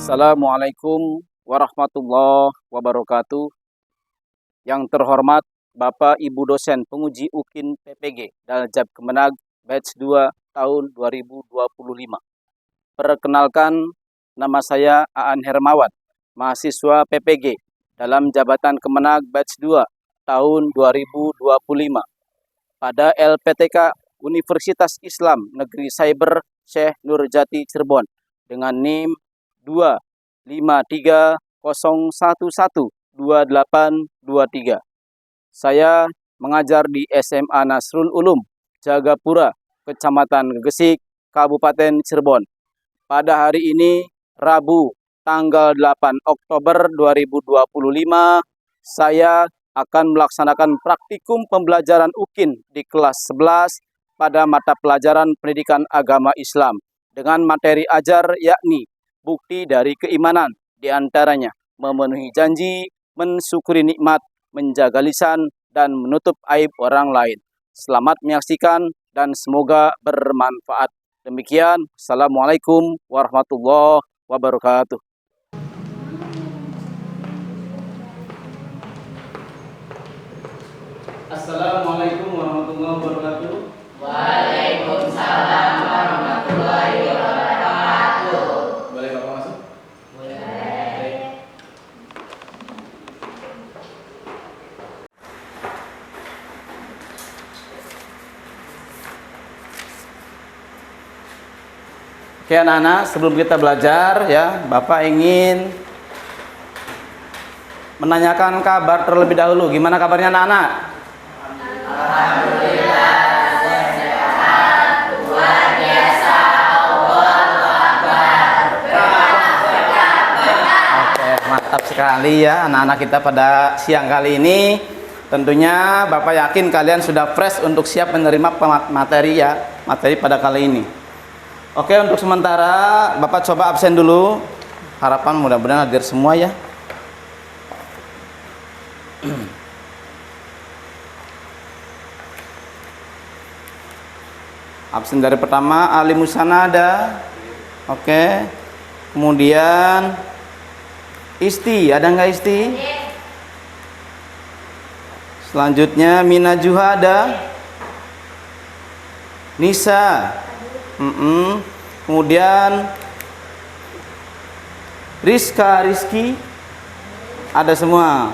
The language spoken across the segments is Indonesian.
Assalamualaikum warahmatullahi wabarakatuh. Yang terhormat Bapak Ibu dosen penguji UKIN PPG Daljab Kemenag batch 2 tahun 2025. Perkenalkan, nama saya Aan Hermawan, mahasiswa PPG dalam jabatan Kemenag batch 2 tahun 2025 pada LPTK Universitas Islam Negeri Cyber Syekh Nurjati Cirebon dengan NIM 25301122823. Saya mengajar di SMA Nasrul Ulum, Jagapura, Kecamatan Gegesik, Kabupaten Cirebon. Pada hari ini, Rabu, tanggal 8 Oktober 2025, saya akan melaksanakan praktikum pembelajaran UKIN di kelas 11 pada mata pelajaran Pendidikan Agama Islam dengan materi ajar yakni bukti dari keimanan, diantaranya memenuhi janji, mensyukuri nikmat, menjaga lisan, dan menutup aib orang lain. Selamat menyaksikan dan semoga bermanfaat. Demikian, Assalamualaikum warahmatullahi wabarakatuh. Assalamualaikum warahmatullahi wabarakatuh. Waalaikumsalam warahmatullahi wabarakatuh. Boleh Bapak masuk? Boleh. Oke anak-anak, sebelum kita belajar ya, Bapak ingin menanyakan kabar terlebih dahulu. Gimana kabarnya anak-anak? Alhamdulillah sehat, luar biasa, Allahu Akbar. Oke, mantap sekali ya anak-anak kita pada siang kali ini. Tentunya Bapak yakin kalian sudah fresh untuk siap menerima materi pada kali ini. Oke, untuk sementara Bapak coba absen dulu. Harapan mudah-mudahan hadir semua ya. Absen dari pertama Ali Musanada. Oke. Kemudian Isti, ada nggak Isti? Selanjutnya Mina Juhada. Nisa. Kemudian Rizky. Ada semua.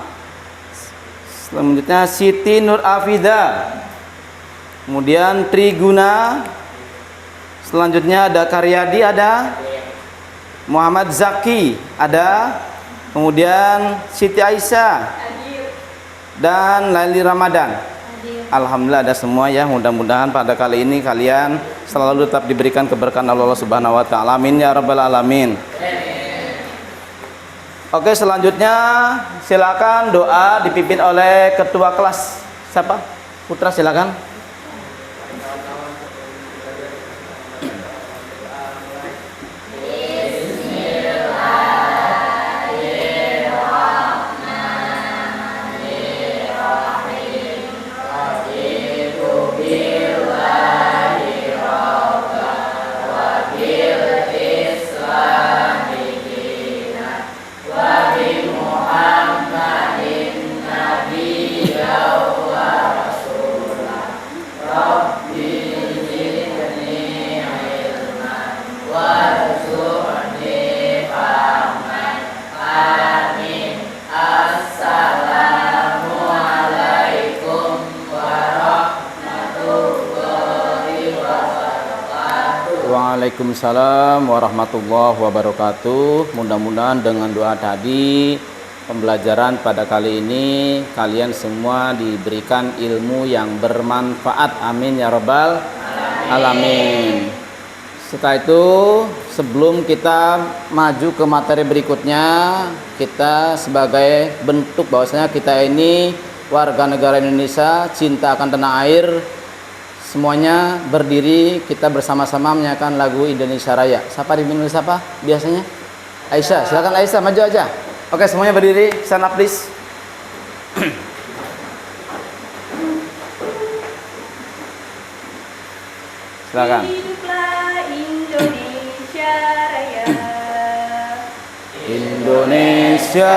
Selanjutnya Siti Nur Afida. Kemudian Triguna. Selanjutnya ada Karyadi, ada Muhammad Zaki, ada. Kemudian Siti Aisyah dan Laili Ramadan. Alhamdulillah ada semua ya. Mudah-mudahan pada kali ini kalian selalu tetap diberikan keberkahan Allah Subhanahu wa taala. Amin ya rabbal alamin. Oke, selanjutnya silakan doa dipimpin oleh ketua kelas. Siapa? Putra silakan. Waalaikumsalam warahmatullahi wabarakatuh. Mudah-mudahan dengan doa tadi pembelajaran pada kali ini kalian semua diberikan ilmu yang bermanfaat. Amin ya rabbal alamin. Setelah itu, sebelum kita maju ke materi berikutnya, kita sebagai bentuk bahwasanya kita ini warga negara Indonesia, cinta akan tanah air, semuanya berdiri, kita bersama-sama menyanyikan lagu Indonesia Raya. Siapa dipimpin siapa biasanya? Aisyah, silakan Aisyah maju aja. Oke, semuanya berdiri, stand up please. Silakan. Hiduplah Indonesia Raya. Indonesia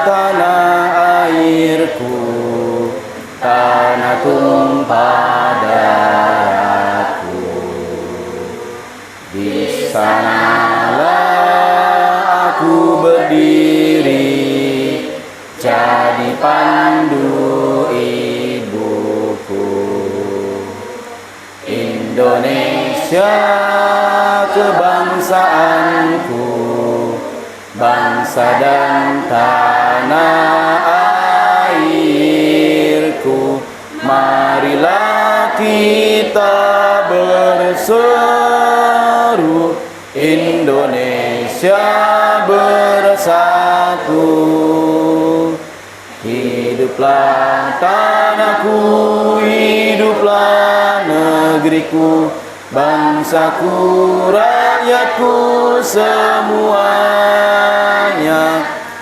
tanah airku, tanah tumpah darahku. Di sanalah aku berdiri, jadi pandu ibuku. Indonesia kebangsaanku, bangsa dan tanah airku. Marilah kita berseru, Indonesia bersatu. Hiduplah tanahku, hiduplah negeriku, bangsaku, rakyatku semuanya.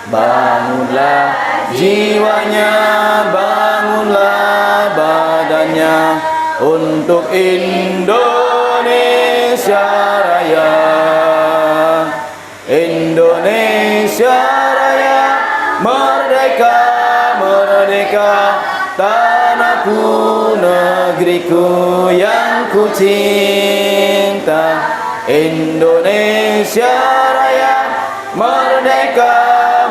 Bangunlah jiwanya, bangunlah badannya untuk Indonesia Raya. Indonesia Raya, merdeka, merdeka, tanahku, negeriku yang ku cinta. Indonesia Raya, merdeka,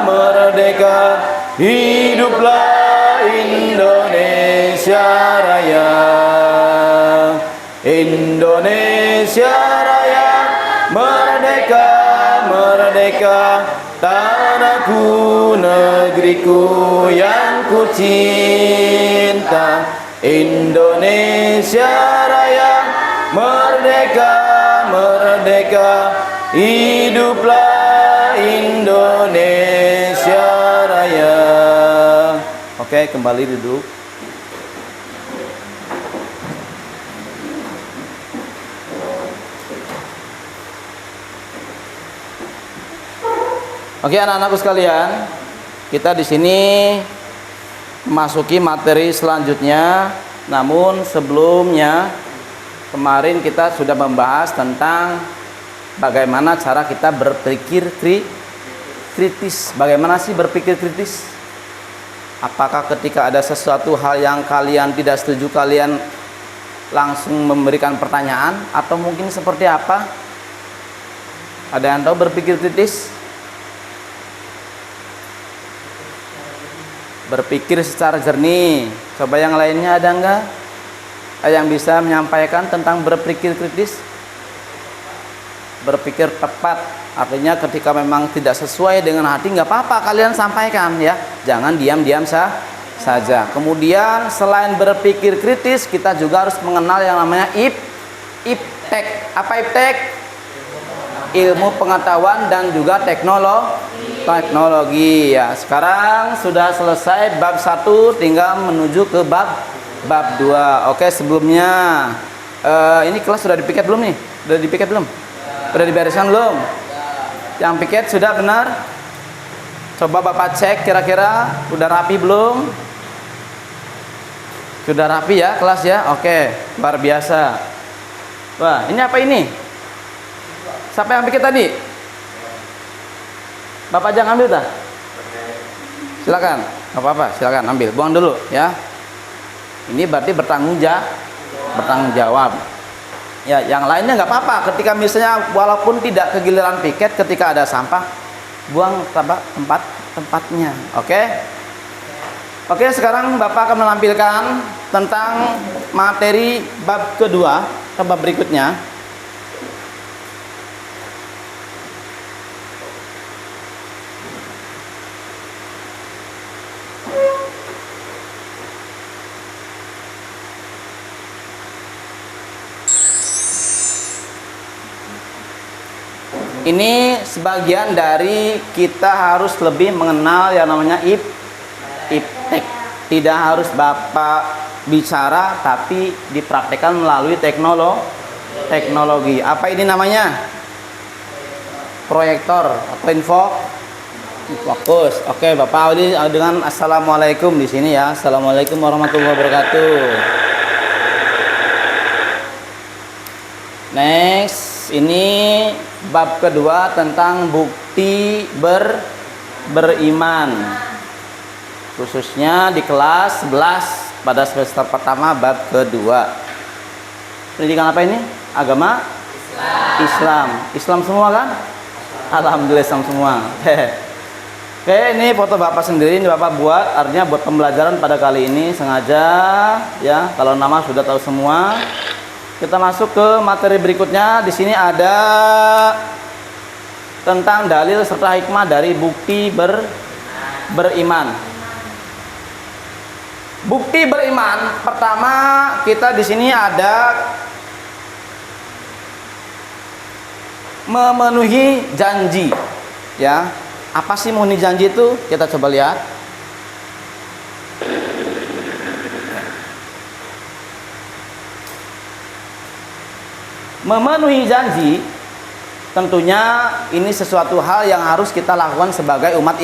merdeka, hiduplah Indonesia Raya. Indonesia Raya, merdeka, merdeka, tanahku, negeriku yang ku cinta. Indonesia Raya, merdeka, merdeka, hiduplah Indonesia Raya. Oke, kembali duduk. Oke, anak-anakku sekalian, kita di sini memasuki materi selanjutnya. Namun sebelumnya, kemarin kita sudah membahas tentang bagaimana cara kita berpikir kritis. Bagaimana sih berpikir kritis? Apakah ketika ada sesuatu hal yang kalian tidak setuju, kalian langsung memberikan pertanyaan? Atau mungkin seperti apa? Ada yang tahu berpikir kritis? Berpikir secara jernih. Coba yang lainnya ada enggak yang bisa menyampaikan tentang berpikir kritis? Berpikir tepat, artinya ketika memang tidak sesuai dengan hati, nggak apa-apa kalian sampaikan ya, jangan diam-diam saja. Kemudian selain berpikir kritis, kita juga harus mengenal yang namanya iptek. Apa iptek? Ilmu pengetahuan dan juga teknologi ya. Sekarang sudah selesai bab 1, tinggal menuju ke bab 2. Oke, sebelumnya ini kelas sudah dipiket belum nih? Sudah dipiket belum? Sudah dibereskan belum? Yang piket sudah benar? Coba Bapak cek kira-kira udah rapi belum? Sudah rapi ya kelas ya? Oke, luar biasa. Wah, ini apa ini? Siapa yang piket tadi? Bapak jangan ambil dah. Silakan. Gak apa-apa, silakan ambil. Buang dulu ya. Ini berarti bertanggung jawab. Ya, yang lainnya nggak apa-apa. Ketika misalnya walaupun tidak kegiliran piket, ketika ada sampah, buang tempatnya. Oke? Oke, sekarang Bapak akan menampilkan tentang materi bab kedua, bab berikutnya. Ini sebagian dari kita harus lebih mengenal yang namanya iptek. Tidak harus Bapak bicara, tapi dipraktekkan melalui teknologi. Apa ini namanya? Proyektor atau fokus. Oke, Bapak Audi dengan assalamualaikum di sini ya. Assalamualaikum warahmatullahi wabarakatuh. Next, ini bab kedua tentang bukti beriman. Khususnya di kelas 11 pada semester pertama bab kedua. Pendidikan apa ini? Agama Islam semua kan? Alhamdulillah Islam semua. Oke, ini foto Bapak sendiri, ini Bapak buat, artinya buat pembelajaran pada kali ini sengaja ya. Kalau nama sudah tahu semua. Kita masuk ke materi berikutnya. Di sini ada tentang dalil serta hikmah dari bukti beriman. Bukti beriman pertama kita di sini ada memenuhi janji, ya. Apa sih memenuhi janji itu? Kita coba lihat. Memenuhi janji tentunya ini sesuatu hal yang harus kita lakukan sebagai umat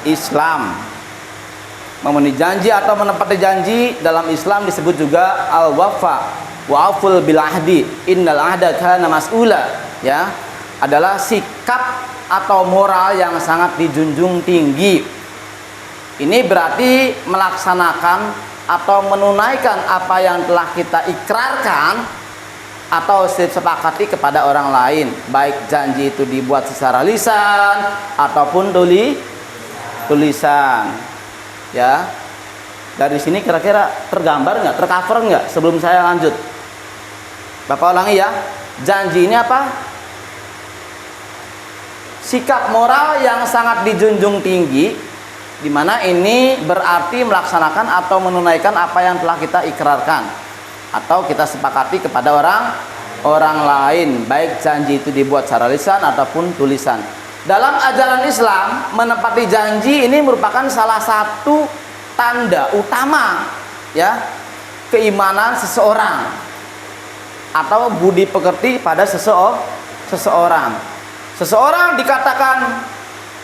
Islam. Memenuhi janji atau menepati janji dalam Islam disebut juga al-wafa wa auful bil ahdi innal ahda kana mas'ula, ya. Adalah sikap atau moral yang sangat dijunjung tinggi. Ini berarti melaksanakan atau menunaikan apa yang telah kita ikrarkan atau sepakati kepada orang lain, baik janji itu dibuat secara lisan ataupun tulisan. Ya, dari sini kira-kira tergambar nggak, tercover nggak sebelum saya lanjut? Bapak ulangi ya. Janji ini apa? Sikap moral yang sangat dijunjung tinggi, di mana ini berarti melaksanakan atau menunaikan apa yang telah kita ikrarkan atau kita sepakati kepada orang lain, baik janji itu dibuat secara lisan ataupun tulisan. Dalam ajaran Islam, menepati janji ini merupakan salah satu tanda utama, ya, keimanan seseorang atau budi pekerti pada seseorang. Seseorang dikatakan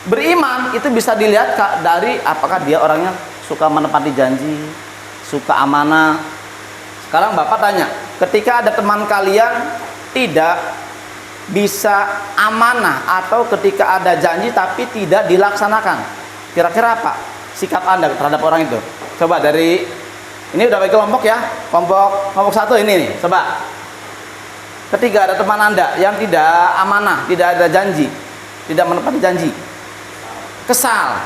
beriman itu bisa dilihat dari apakah dia orangnya suka menepati janji, suka amanah. Sekarang Bapak tanya, ketika ada teman kalian tidak bisa amanah atau ketika ada janji tapi tidak dilaksanakan, kira-kira apa sikap Anda terhadap orang itu? Coba dari ini udah bagi kelompok ya, kelompok satu ini nih, coba. Ketika ada teman Anda yang tidak amanah, tidak ada janji, tidak menepati janji, kesal.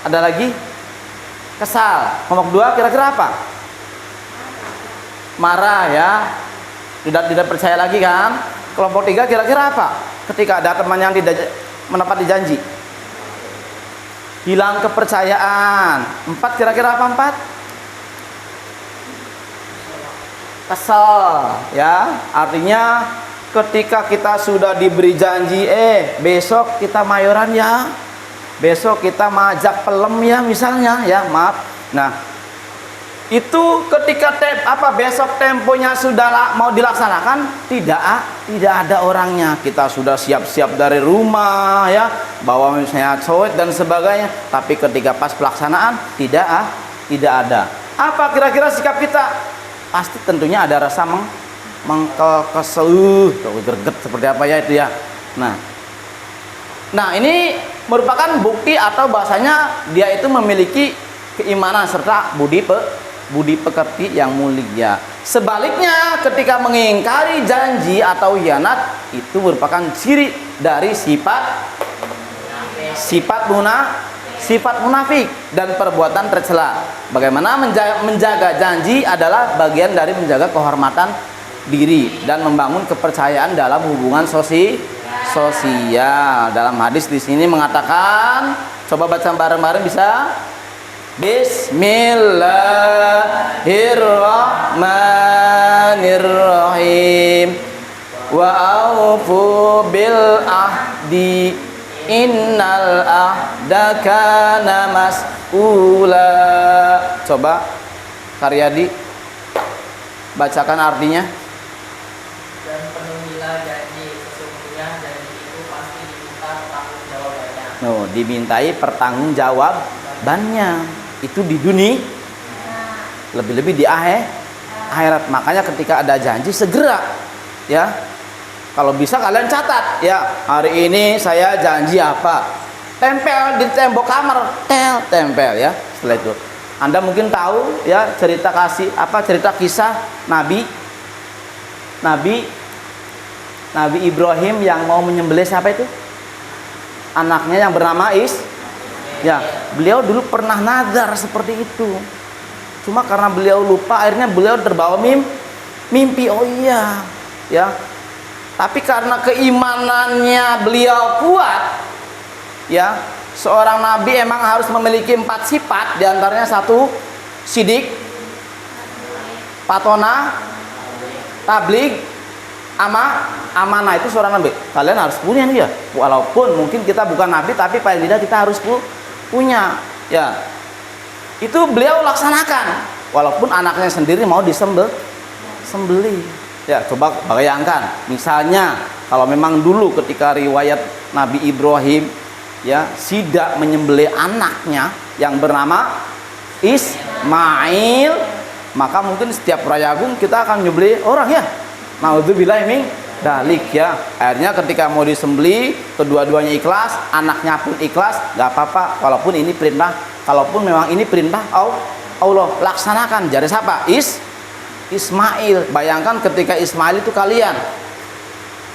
Ada lagi? Kesal. Kelompok dua kira-kira apa? Marah ya, tidak percaya lagi kan? Kelompok tiga kira-kira apa? Ketika ada teman yang tidak menepati janji, hilang kepercayaan. Empat kira-kira apa empat? Kesel ya, artinya ketika kita sudah diberi janji, besok kita mayoran ya, besok kita majak pelem ya misalnya ya, maaf. Nah, itu ketika besok temponya sudah mau dilaksanakan, tidak ada orangnya. Kita sudah siap-siap dari rumah ya, bawa misalnya coet dan sebagainya, tapi ketika pas pelaksanaan tidak ada. Apa kira-kira sikap kita? Pasti tentunya ada rasa greget seperti apa ya itu ya. Nah ini merupakan bukti atau bahasanya dia itu memiliki keimanan serta budi pekerti yang mulia. Sebaliknya ketika mengingkari janji atau hianat itu merupakan ciri dari sifat munafik dan perbuatan tercela. Bagaimana menjaga janji adalah bagian dari menjaga kehormatan diri dan membangun kepercayaan dalam hubungan sosial. Dalam hadis di sini mengatakan, coba baca bareng-bareng bisa? Bismillahirrahmanirrahim. Wa aufu bil ahdi innal ahda kana mas'ula. Coba Karyadi bacakan artinya. Dan penuhilah janji, sesungguhnya janji itu pasti diminta pertanggungjawabannya. Dimintai pertanggungjawabannya itu di dunia, lebih-lebih di akhirat. Makanya ketika ada janji segera ya. Kalau bisa kalian catat ya, hari ini saya janji apa, tempel di tembok kamar, tempel ya. Setelah itu Anda mungkin tahu ya cerita cerita kisah Nabi Ibrahim yang mau menyembelih siapa itu? Anaknya yang bernama ya, beliau dulu pernah nazar seperti itu. Cuma karena beliau lupa, akhirnya beliau terbawa mimpi. Oh iya, ya. Tapi karena keimanannya beliau kuat, ya, seorang nabi emang harus memiliki 4 sifat, diantaranya 1 sidik, patona, tabligh, amanah. Itu seorang nabi. Kalian harus punya nih ya. Walaupun mungkin kita bukan nabi, tapi paling tidak kita harus punya, ya. Itu beliau laksanakan. Walaupun anaknya sendiri mau sembelih. Ya, coba bayangkan. Misalnya kalau memang dulu ketika riwayat Nabi Ibrahim ya sidak menyembelih anaknya yang bernama Ismail, maka mungkin setiap Rayagung kita akan menyembelih orang ya. Naudzubillah min dalik ya. Akhirnya ketika mau disembelih, kedua-duanya ikhlas, anaknya pun ikhlas, nggak apa-apa. Walaupun ini perintah, kalaupun memang ini perintah Allah, laksanakan. Jadi siapa? Ismail. Bayangkan ketika Ismail itu kalian.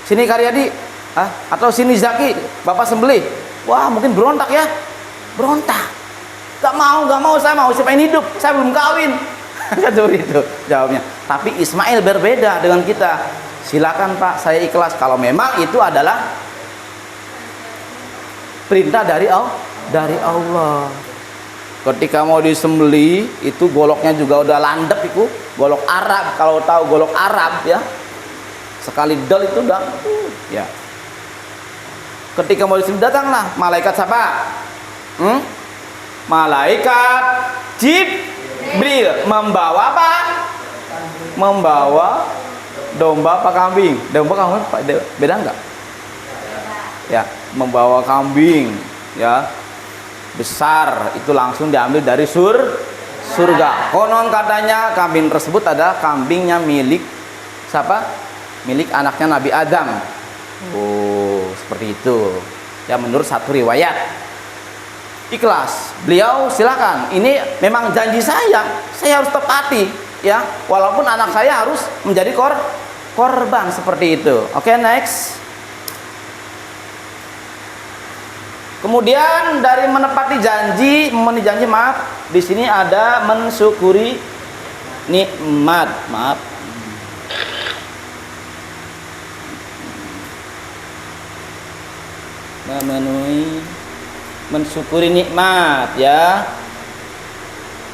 Sini Karyadi, atau sini Zaki, Bapak sembelih. Wah, mungkin berontak ya. Berontak. Gak mau, saya mau, siapa yang hidup? Saya belum kawin. Seperti itu jawabnya. Tapi Ismail berbeda dengan kita. Silakan Pak, saya ikhlas kalau memang itu adalah perintah dari Allah. Ketika mau disembelih itu goloknya juga udah landep itu, golok Arab. Kalau tahu golok Arab ya, sekali del itu udah ya. Ketika mau disembelih datanglah malaikat siapa? Malaikat Jibril membawa apa? Membawa domba apa kambing? Domba kambing beda enggak? Ya, membawa kambing ya. Besar itu langsung diambil dari surga. Konon katanya kambing tersebut adalah kambingnya milik siapa? Milik anaknya Nabi Adam. Oh, seperti itu. Ya menurut satu riwayat. Ikhlas. Beliau silakan. Ini memang janji saya harus tepati ya. Walaupun anak saya harus menjadi korban seperti itu. Oke, next. Kemudian dari menepati janji, memenuhi janji, maaf, di sini ada mensyukuri nikmat, maaf. Mensyukuri nikmat ya.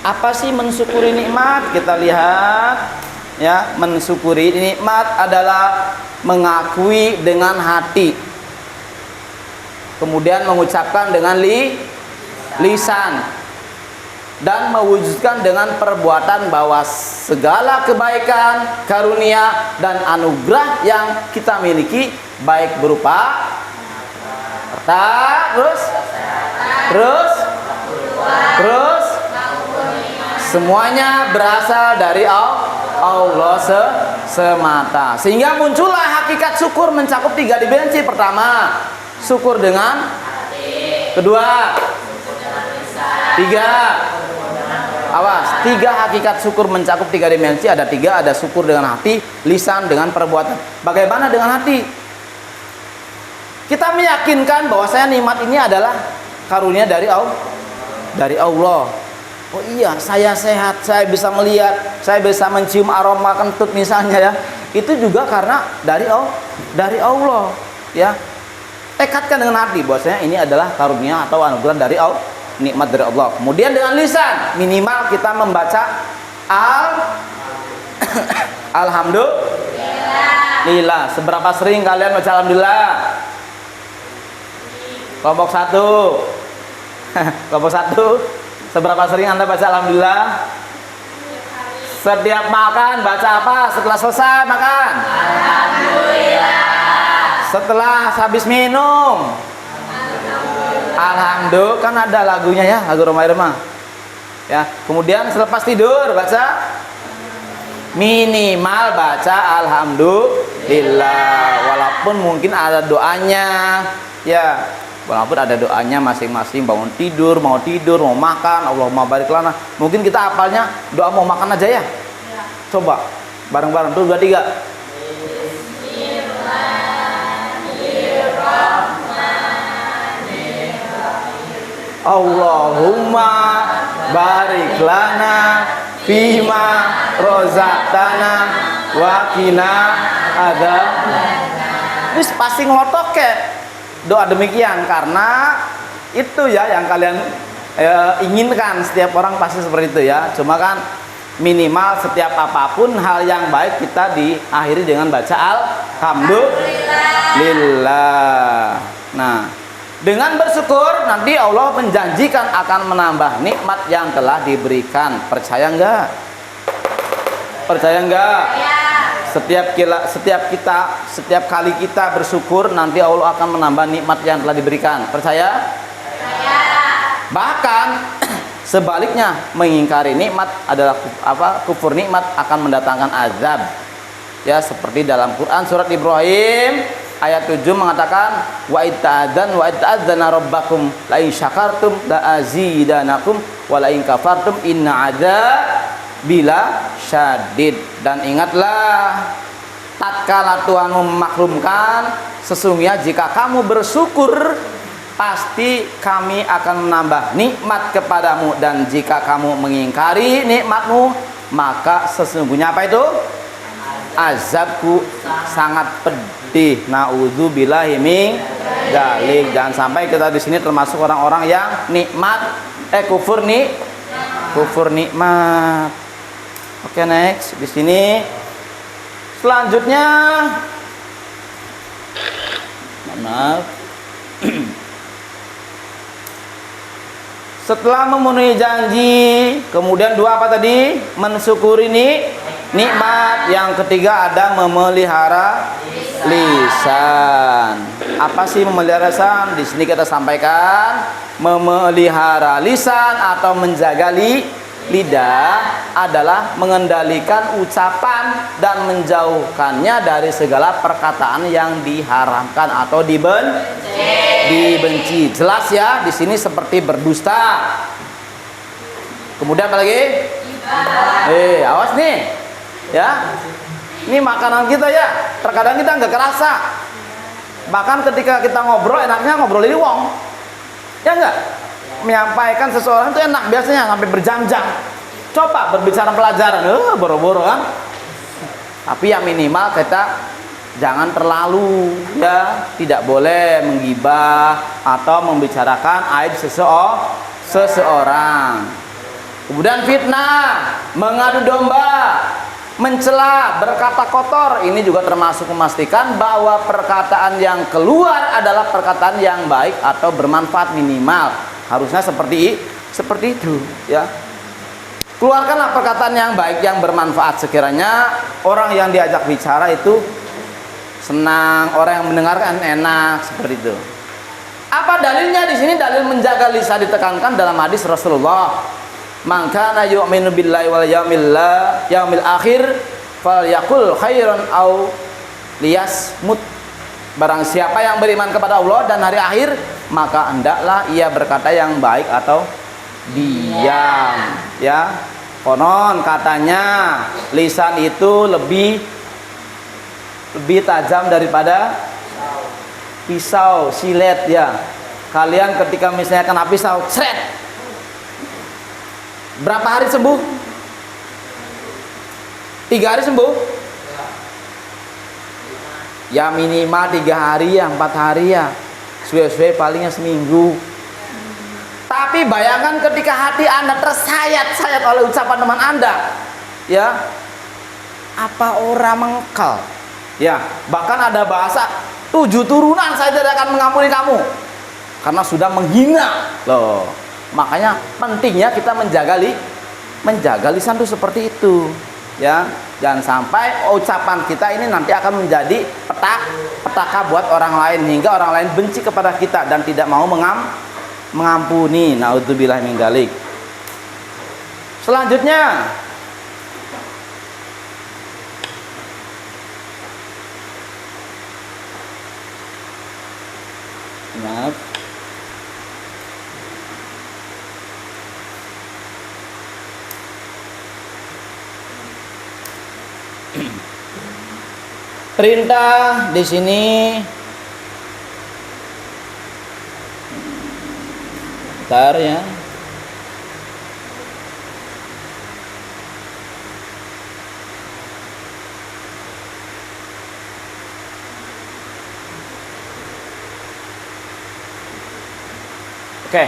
Apa sih mensyukuri nikmat? Kita lihat ya, mensyukuri nikmat adalah mengakui dengan hati. Kemudian mengucapkan dengan lisan dan mewujudkan dengan perbuatan bahwa segala kebaikan, karunia dan anugerah yang kita miliki baik berupa harta, terus semuanya berasal dari Allah semata. Sehingga muncullah hakikat syukur mencakup 3 dimensi. Pertama, syukur dengan hati. Kedua, awas, 3 hakikat syukur mencakup 3 dimensi. Ada 3, ada syukur dengan hati, lisan, dengan perbuatan. Bagaimana dengan hati? Kita meyakinkan bahwa saya nikmat ini adalah karunia dari Allah. Oh iya, saya sehat, saya bisa melihat, saya bisa mencium aroma kentut misalnya ya. Itu juga karena dari Allah ya. Tekadkan dengan hati bahwasanya ini adalah karunia atau anugerah dari Allah, nikmat dari Allah. Kemudian dengan lisan, minimal kita membaca alhamdulillah. Seberapa sering kalian baca alhamdulillah? Kelompok 1. Kelompok 1. Seberapa sering Anda baca alhamdulillah? Setiap makan baca apa? Setelah selesai makan? Alhamdulillah. Setelah habis minum, alhamdulillah. Kan ada lagunya ya, lagu Roma Irma ya. Kemudian selepas tidur baca, minimal baca alhamdulillah lillah. Walaupun mungkin ada doanya, ya. Walaupun ada doanya masing-masing, bangun tidur, mau makan, Allahumma barik lana. Mungkin kita hafalnya doa mau makan aja ya. Coba bareng-bareng tuh 2 3. Allahumma barik lana fima rozaqtana wa qina adzab. Wis pasti ngelotok ke doa demikian, karena itu ya yang kalian inginkan. Setiap orang pasti seperti itu ya. Cuma kan minimal setiap apapun hal yang baik kita diakhiri dengan baca alhamdulillah. Nah, dengan bersyukur nanti Allah menjanjikan akan menambah nikmat yang telah diberikan. Percaya enggak? Percaya enggak? Setiap kali kita bersyukur nanti Allah akan menambah nikmat yang telah diberikan. Percaya? Bahkan sebaliknya, mengingkari nikmat adalah kufur nikmat akan mendatangkan azab. Ya, seperti dalam Quran surat Ibrahim ayat 7 mengatakan wa itta'adzana rabbakum la in syakartum la azidanakum wa la in kafartum inna bila syadid. Dan ingatlah tatkala Tuhanmu memaklumkan, sesungguhnya jika kamu bersyukur pasti kami akan menambah nikmat kepadamu, dan jika kamu mengingkari nikmatmu maka sesungguhnya apa itu? Azabku sangat pedih. Naudzubillahi min dzalik. Jangan sampai kita di sini termasuk orang-orang yang kufur nikmat. Oke, next. Di sini selanjutnya, maaf. Setelah memenuhi janji, kemudian 2 apa tadi? Mensyukuri nikmat. Yang ketiga ada memelihara lisan. Apa sih memelihara lisan? Di sini kita sampaikan memelihara lisan atau menjaga lidah adalah mengendalikan ucapan dan menjauhkannya dari segala perkataan yang diharamkan atau dibenci. Jelas ya, di sini seperti berdusta. Kemudian apa lagi? Awas nih. Ya. Ini makanan kita ya. Terkadang kita nggak kerasa. Bahkan ketika kita ngobrol, enaknya ngobrol ini wong. Ya enggak? Menyampaikan seseorang itu enak biasanya sampai berjam-jam. Coba berbicara pelajaran, boro-boro kan. Tapi yang minimal kita jangan terlalu, ya, tidak boleh menggibah atau membicarakan aib seseorang. Kemudian fitnah, mengadu domba, mencela, berkata kotor. Ini juga termasuk memastikan bahwa perkataan yang keluar adalah perkataan yang baik atau bermanfaat minimal. Harusnya seperti itu, ya. Keluarkanlah perkataan yang baik yang bermanfaat, sekiranya orang yang diajak bicara itu senang, orang yang mendengarkan enak, seperti itu. Apa dalilnya di sini? Dalil menjaga lisan ditekankan dalam hadis Rasulullah. Man kana yu'minu billahi wal yaumil akhir falyaqul khairan aw liyasmut. Barang siapa yang beriman kepada Allah dan hari akhir, maka hendaklah ia berkata yang baik atau diam. Ya, konon katanya lisan itu lebih tajam daripada pisau silet ya. Kalian ketika misalnya kena pisau, sret, berapa hari sembuh? 3 hari sembuh? Ya minimal 3 hari ya, 4 hari ya. Suwe-suwe palingnya seminggu. Tapi bayangkan ketika hati Anda tersayat-sayat oleh ucapan teman Anda, ya, apa orang mengkal? Ya, bahkan ada bahasa 7 turunan saya tidak akan mengampuni kamu karena sudah menghina. Loh, makanya pentingnya kita menjaga lisan itu seperti itu. Ya, jangan sampai ucapan kita ini nanti akan menjadi petaka buat orang lain hingga orang lain benci kepada kita dan tidak mau mengampuni. Naudzubillah min dzalik. Selanjutnya Maaf. Perintah di sini bentar ya. Oke.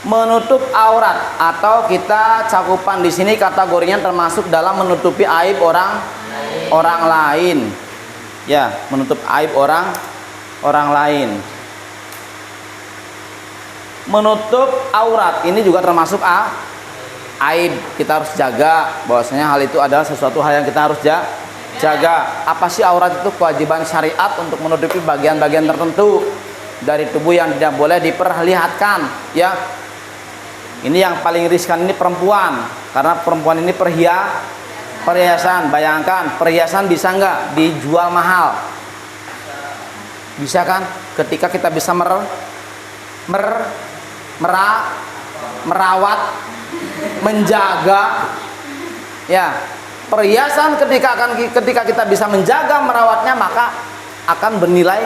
Menutup aurat atau kita cakupan di sini kategorinya termasuk dalam menutupi aib orang lain. Ya, menutup aib orang lain. Menutup aurat ini juga termasuk aib. Kita harus jaga bahwasanya hal itu adalah sesuatu hal yang kita harus jaga. Apa sih aurat itu? Kewajiban syariat untuk menutupi bagian-bagian tertentu dari tubuh yang tidak boleh diperlihatkan, ya. Ini yang paling riskan ini perempuan, karena perempuan ini perhiasan. Bayangkan, perhiasan bisa nggak dijual mahal? Bisa kan? Ketika kita bisa merawat, menjaga, ya, perhiasan ketika kita bisa menjaga merawatnya, maka akan bernilai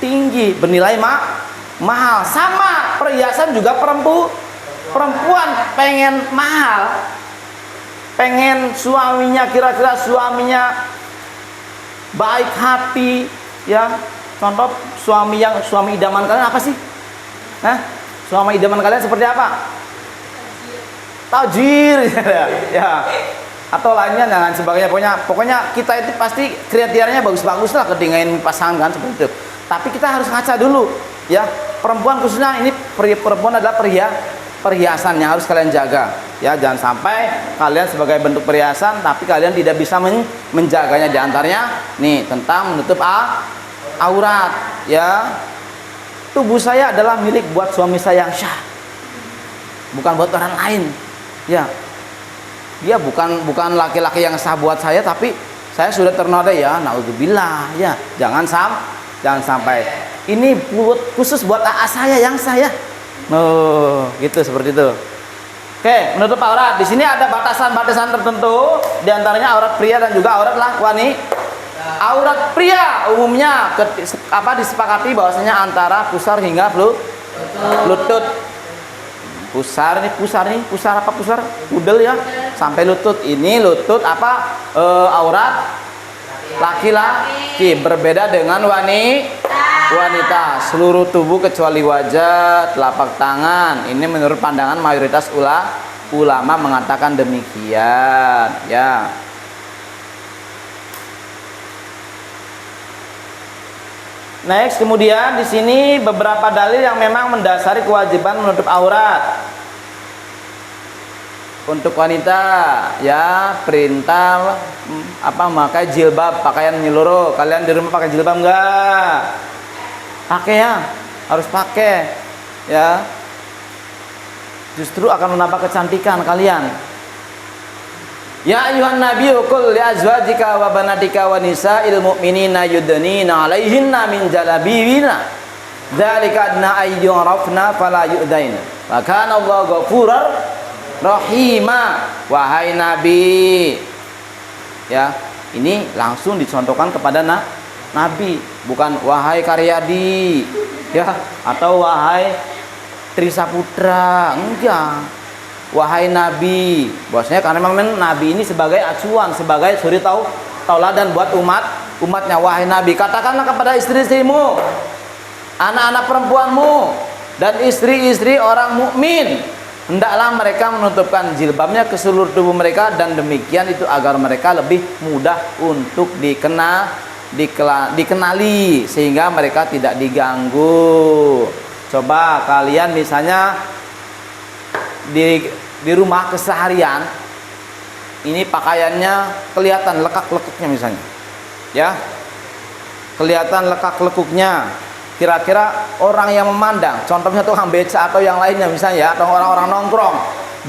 tinggi, bernilai mahal. Sama perhiasan juga perempuan pengen mahal, pengen suaminya, kira-kira suaminya baik hati, ya. Contoh suami idaman kalian apa sih? Suami idaman kalian seperti apa? Tajir, ya. Atau lainnya dan sebagainya. Pokoknya kita itu pasti kriterianya bagus-bagus lah ketinggain pasangan kan seperti itu. Tapi kita harus ngaca dulu, ya. Perempuan khususnya ini perempuan adalah perhiasan yang harus kalian jaga, ya. Jangan sampai kalian sebagai bentuk perhiasan tapi kalian tidak bisa menjaganya. Di antaranya nih tentang menutup aurat, ya. Tubuh saya adalah milik buat suami saya yang syah, bukan buat orang lain, ya. Dia bukan laki-laki yang sah buat saya, tapi saya sudah ternoda, ya. Naudzubillah, ya. Jangan sampai. Ini khusus buat AA saya yang saya. Gitu, seperti itu. Oke, menutup aurat. Di sini ada batasan-batasan tertentu, di antaranya aurat pria dan juga aurat wanita. Aurat pria umumnya disepakati bahwasanya antara pusar hingga lutut. Pusar apa pusar? Udel, ya, sampai lutut. Ini lutut aurat laki-laki, berbeda dengan wanita. Seluruh tubuh kecuali wajah, telapak tangan. Ini menurut pandangan mayoritas ulama mengatakan demikian, ya. Next, kemudian di sini beberapa dalil yang memang mendasari kewajiban menutup aurat. Untuk wanita, ya, perintah memakai jilbab, pakaian menyeluruh. Kalian di rumah pakai jilbab enggak? Pakai, ya, harus pakai, ya. Justru akan menambah kecantikan kalian. Ya ayuhan nabiyyu qul li azwajika wa banatika wa nisa'il mu'minina yudnina 'alaihinna min jalabibihinna dzalika adna ayyurafna fala yu'daina wa kana Allahu ghafurur rahima. Wahai Nabi, ya, ini langsung dicontohkan kepada Nabi, bukan wahai Karyadi, ya, atau wahai Trisaputra, enggak. Wahai Nabi, bahwasanya karena memang Nabi ini sebagai acuan, sebagai suri tauladan buat umatnya. Wahai Nabi, katakanlah kepada istri-istrimu, anak-anak perempuanmu, dan istri-istri orang mukmin, hendaklah mereka menutupkan jilbabnya ke seluruh tubuh mereka, dan demikian itu agar mereka lebih mudah untuk dikenali, sehingga mereka tidak diganggu. Coba kalian misalnya di rumah keseharian ini pakaiannya kelihatan lekak-lekuknya misalnya, ya, kelihatan lekak-lekuknya. Kira-kira orang yang memandang, contohnya tukang beca atau yang lainnya misalnya, atau orang-orang nongkrong,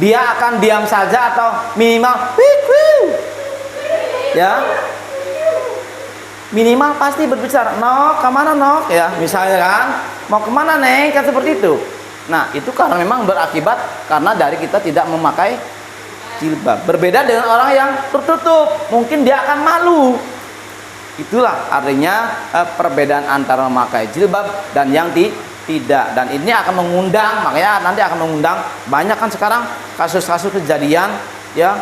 dia akan diam saja atau minimal wik, wik. Ya, minimal pasti berbicara, nok kemana nok, ya misalnya kan, mau kemana neng, kan seperti itu. Nah itu karena memang berakibat karena dari kita tidak memakai jilbab. Berbeda dengan orang yang tertutup, mungkin dia akan malu. Itulah artinya perbedaan antara memakai jilbab dan yang tidak. Dan ini akan mengundang, makanya nanti akan mengundang banyak kan sekarang kasus-kasus kejadian ya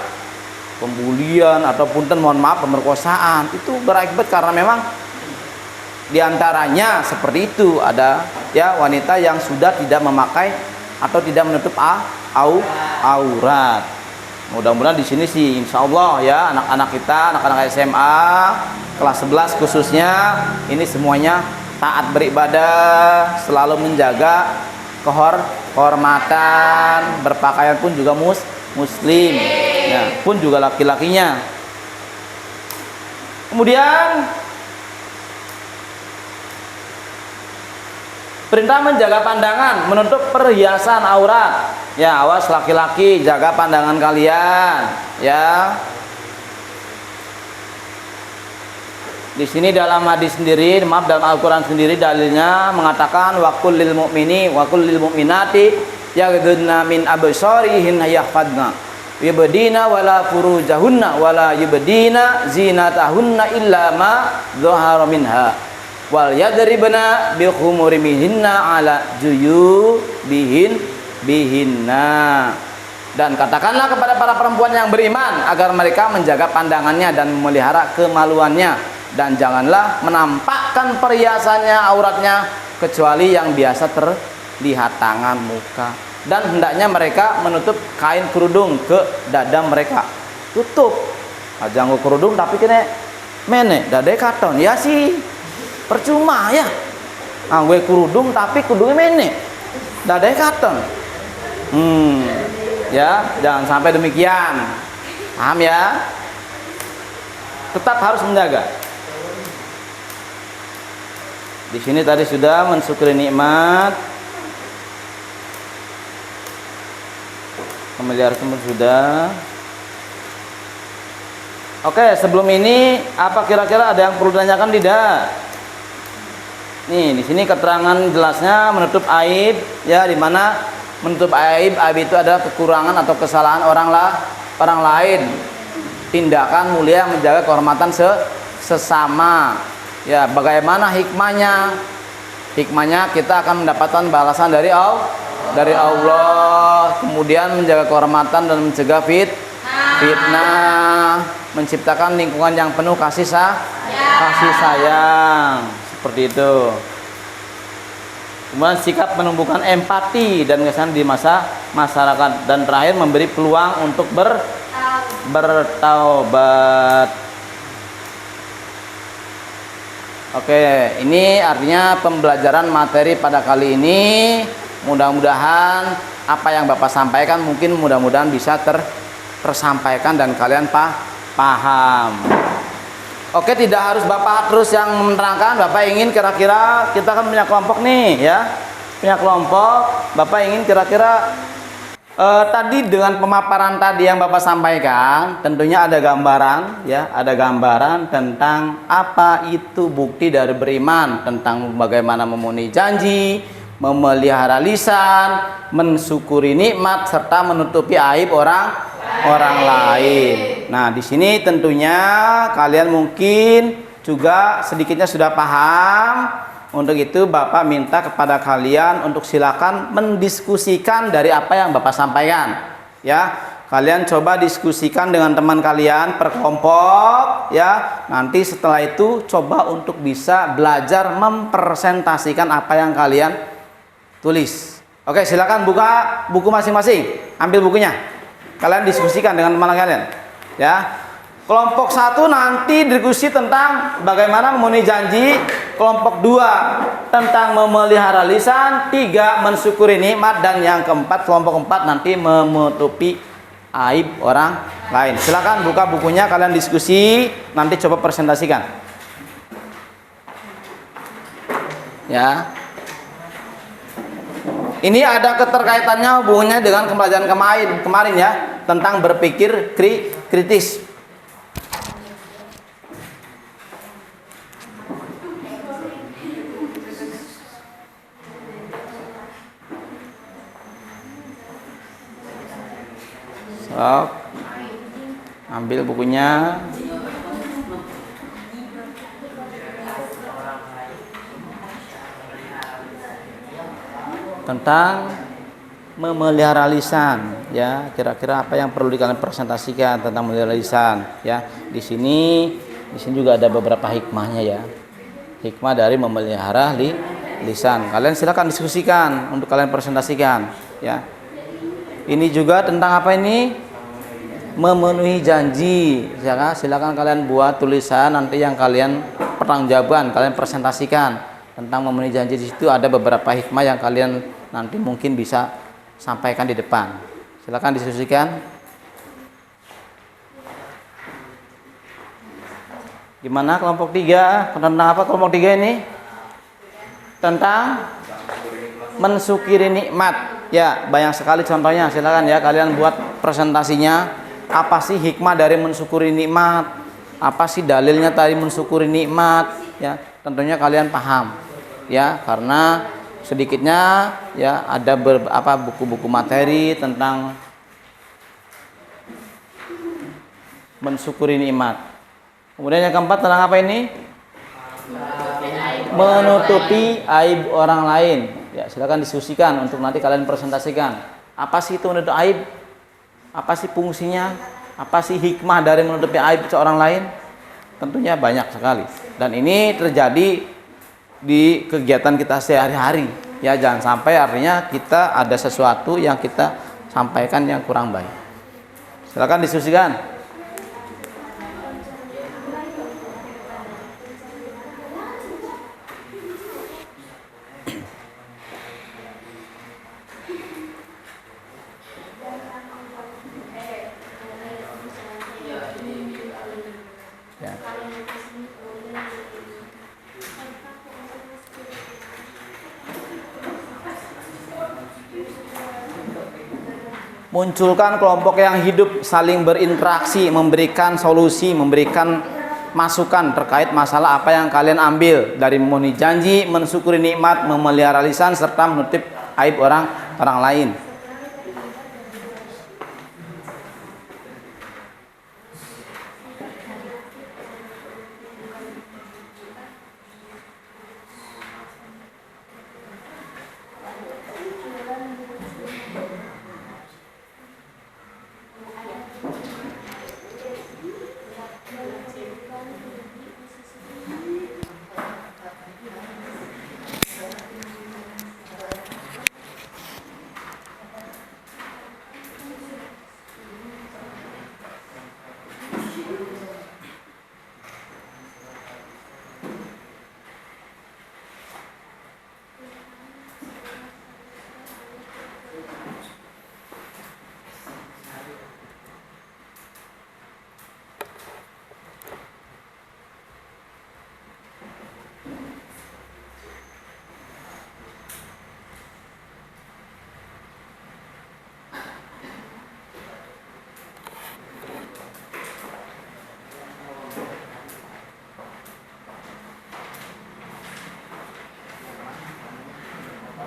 pembulian ataupun mohon maaf pemerkosaan. Itu berakibat karena memang diantaranya seperti itu, ada ya wanita yang sudah tidak memakai atau tidak menutup aurat. Mudah-mudahan di sini sih insya Allah ya anak-anak kita, anak-anak SMA kelas 11 khususnya ini semuanya taat beribadah, selalu menjaga kehormatan, berpakaian pun juga muslim ya, pun juga laki-lakinya. Kemudian perintah menjaga pandangan, menutup perhiasan aurat. Ya, awas laki-laki, jaga pandangan kalian. Ya. Di sini dalam hadis sendiri, maaf dalam Al-Qur'an sendiri dalilnya mengatakan waqul lil mu'mini waqul lil mu'minati yaghdudna min absarihinna yahfadna yubdina wala furujahunna wala yubdina zinatahunna illa ma dhahara minha wal yadribna bi khumurihinna ala bihinna. Dan katakanlah kepada para perempuan yang beriman agar mereka menjaga pandangannya dan memelihara kemaluannya, dan janganlah menampakkan perhiasannya, auratnya, kecuali yang biasa terlihat tangan, muka. Dan hendaknya mereka menutup kain kerudung ke dada mereka. Tutup aja nggo kerudung tapi kene mene dada katon ya sih percuma ya. Gue kerudung tapi kudungnya mene dada katon. Ya, jangan sampai demikian. Paham ya? Tetap harus menjaga. Di sini tadi sudah mensyukuri nikmat, memelihara pun sudah. Oke, sebelum ini apa kira-kira ada yang perlu ditanyakan tidak? Nih, di sini keterangan jelasnya menutup aib, ya, di mana menutup aib itu adalah kekurangan atau kesalahan orang lain. Tindakan mulia menjaga kehormatan sesama. Ya, bagaimana hikmahnya? Hikmahnya kita akan mendapatkan balasan dari Allah. Kemudian menjaga kehormatan dan mencegah fitnah, menciptakan lingkungan yang penuh kasih sayang. Seperti itu. Kemudian sikap menumbuhkan empati dan kesan di masyarakat, dan terakhir memberi peluang untuk bertaubat. Oke, ini artinya pembelajaran materi pada kali ini. Mudah-mudahan apa yang Bapak sampaikan mungkin mudah-mudahan bisa tersampaikan dan kalian paham. Oke, tidak harus Bapak terus yang menerangkan. Bapak ingin kira-kira, kita kan punya kelompok nih ya, punya kelompok. Bapak ingin kira-kira tadi dengan pemaparan tadi yang Bapak sampaikan, tentunya ada gambaran ya, ada gambaran tentang apa itu bukti dari beriman, tentang bagaimana memenuhi janji, memelihara lisan, mensyukuri nikmat, serta menutupi aib orang lain. Nah, di sini tentunya kalian mungkin juga sedikitnya sudah paham. Untuk itu Bapak minta kepada kalian untuk silakan mendiskusikan dari apa yang Bapak sampaikan. Ya, kalian coba diskusikan dengan teman kalian per kelompok. Ya, nanti setelah itu coba untuk bisa belajar mempresentasikan apa yang kalian tulis. Oke, silakan buka buku masing-masing. Ambil bukunya. Kalian diskusikan dengan teman kalian. Ya. Kelompok 1 nanti diskusi tentang bagaimana memenuhi janji. Kelompok 2 tentang memelihara lisan. 3 mensyukuri nikmat. Dan yang keempat, kelompok 4 nanti menutupi aib orang lain. Silakan buka bukunya, kalian diskusi. Nanti coba presentasikan. Ya. Ini ada keterkaitannya hubungannya dengan pembelajaran kemarin ya, tentang berpikir kritis. So, ambil bukunya. Tentang memelihara lisan ya, kira-kira apa yang perlu kalian presentasikan tentang memelihara lisan ya. Di sini juga ada beberapa hikmahnya ya, hikmah dari memelihara lisan. Kalian silakan diskusikan untuk kalian presentasikan ya. Ini juga tentang apa ini, memenuhi janji ya. Silakan kalian buat tulisan nanti yang kalian pertanggungjawaban, kalian presentasikan tentang memenuhi janji. Di situ ada beberapa hikmah yang kalian nanti mungkin bisa sampaikan di depan. Silakan diskusikan. Gimana kelompok 3? Tentang apa kelompok 3 ini? Tentang mensyukuri nikmat. Ya, banyak sekali contohnya. Silakan ya kalian buat presentasinya. Apa sih hikmah dari mensyukuri nikmat? Apa sih dalilnya tadi mensyukuri nikmat? Ya, tentunya kalian paham. Ya, karena sedikitnya ya ada buku-buku materi tentang mensyukuri nikmat. Kemudian yang keempat tentang apa ini? Menutupi aib orang lain. Ya, silakan diskusikan untuk nanti kalian presentasikan. Apa sih itu menutupi aib? Apa sih fungsinya? Apa sih hikmah dari menutupi aib seorang lain? Tentunya banyak sekali. Dan ini terjadi di kegiatan kita sehari-hari ya, jangan sampai artinya kita ada sesuatu yang kita sampaikan yang kurang baik. Silakan diskusikan. Ya. Munculkan kelompok yang hidup saling berinteraksi, memberikan solusi, memberikan masukan terkait masalah apa yang kalian ambil dari memenuhi janji, mensyukuri nikmat, memelihara lisan, serta menutup aib orang lain.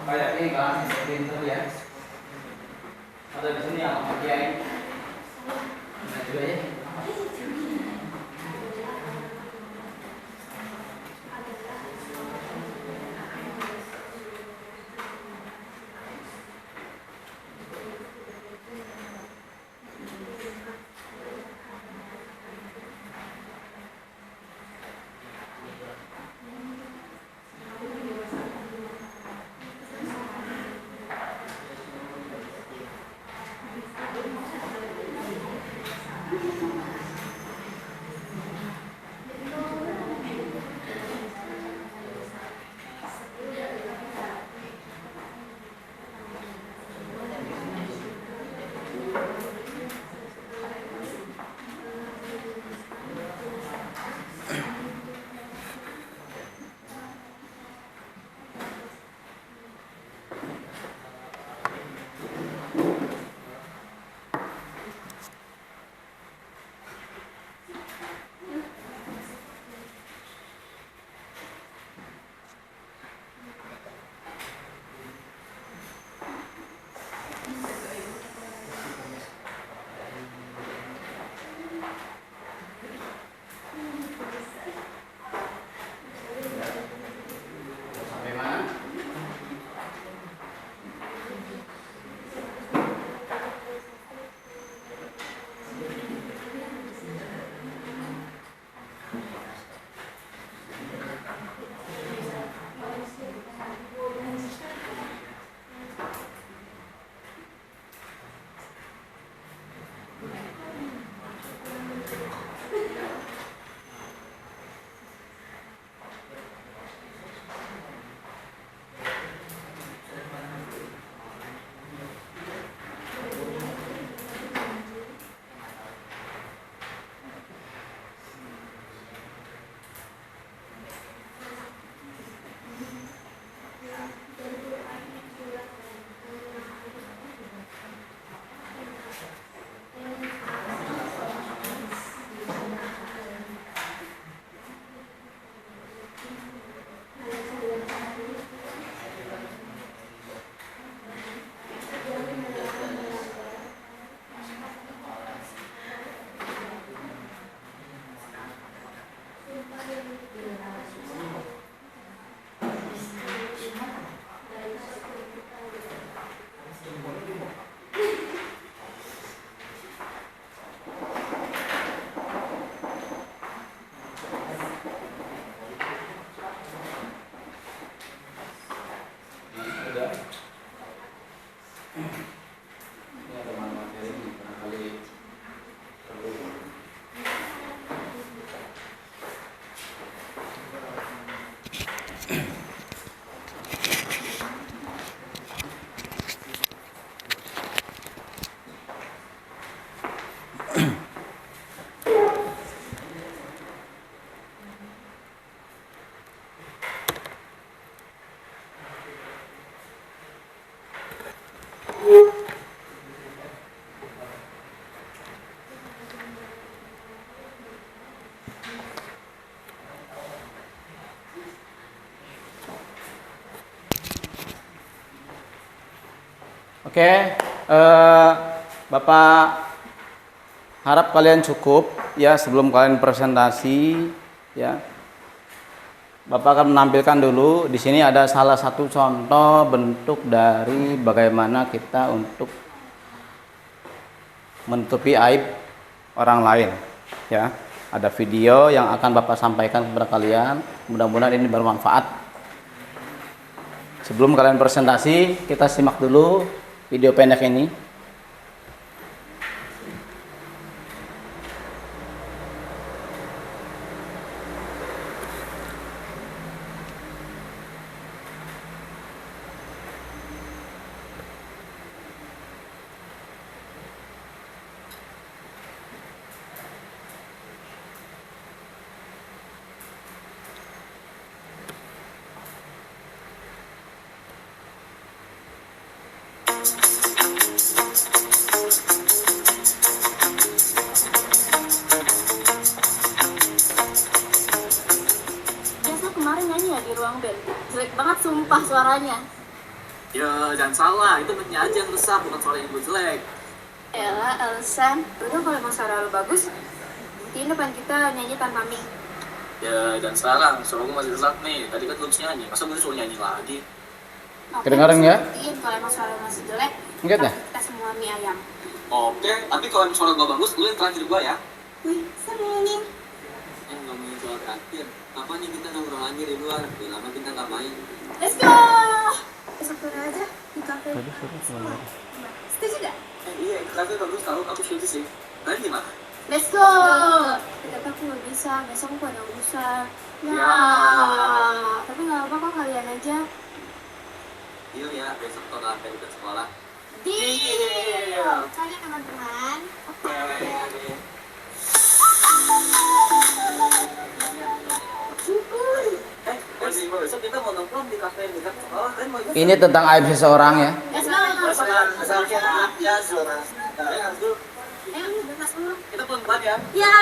Kayak ini kan pinter ya. Ada di sini yang pakai nah, juga ya. Oke, Bapak harap kalian cukup ya sebelum kalian presentasi ya. Bapak akan menampilkan dulu di sini ada salah satu contoh bentuk dari bagaimana kita untuk menutupi aib orang lain ya. Ada video yang akan Bapak sampaikan kepada kalian. Mudah-mudahan ini bermanfaat. Sebelum kalian presentasi, kita simak dulu video pendek ini. Kemarin nyanyi ya di ruang band, jelek banget sumpah suaranya. Ya jangan salah, itu penyanyi aja yang resah, bukan suara yang gue jelek. Elah alasan, udah kalau emang suara lo bagus, buktiin depan kita nyanyi tanpa mic. Ya jangan sekarang, suara gue masih resah nih. Tadi kan gue bisa nyanyi, masa gue disuruh nyanyi lagi? Kedengaran ya? Buktiin kalau emang suara lo masih jelek, Enggak dah. kita semua mie ayam. Oke, tapi kalau emang suara gue bagus, lu yang terakhir gue ya. Wih, seru nih. Ngomongin soal terakhir, kapan nih kita nongkrong lagi di luar? Udah lama kita nggak main. Let's go! Besok sore aja di kafe. Setuju gak? Iya, kafe bagus tahu, aku setuju sih. Kalian gimana? Let's go! Tapi aku gak bisa, besok aku ada urusan. Ya. Tapi gak apa-apa kok kalian aja. Iya ya, besok kalau nggak ke sekolah. Deal! Kalian teman-teman. Oke. Besok kita mau nongkrong di kafe dekat sekolah kan mau ikut. Ini tentang aib seseorang ya. Let's go! Ya, zona. Ayo, bebas dulu. Kita pulang balik ya. Ya,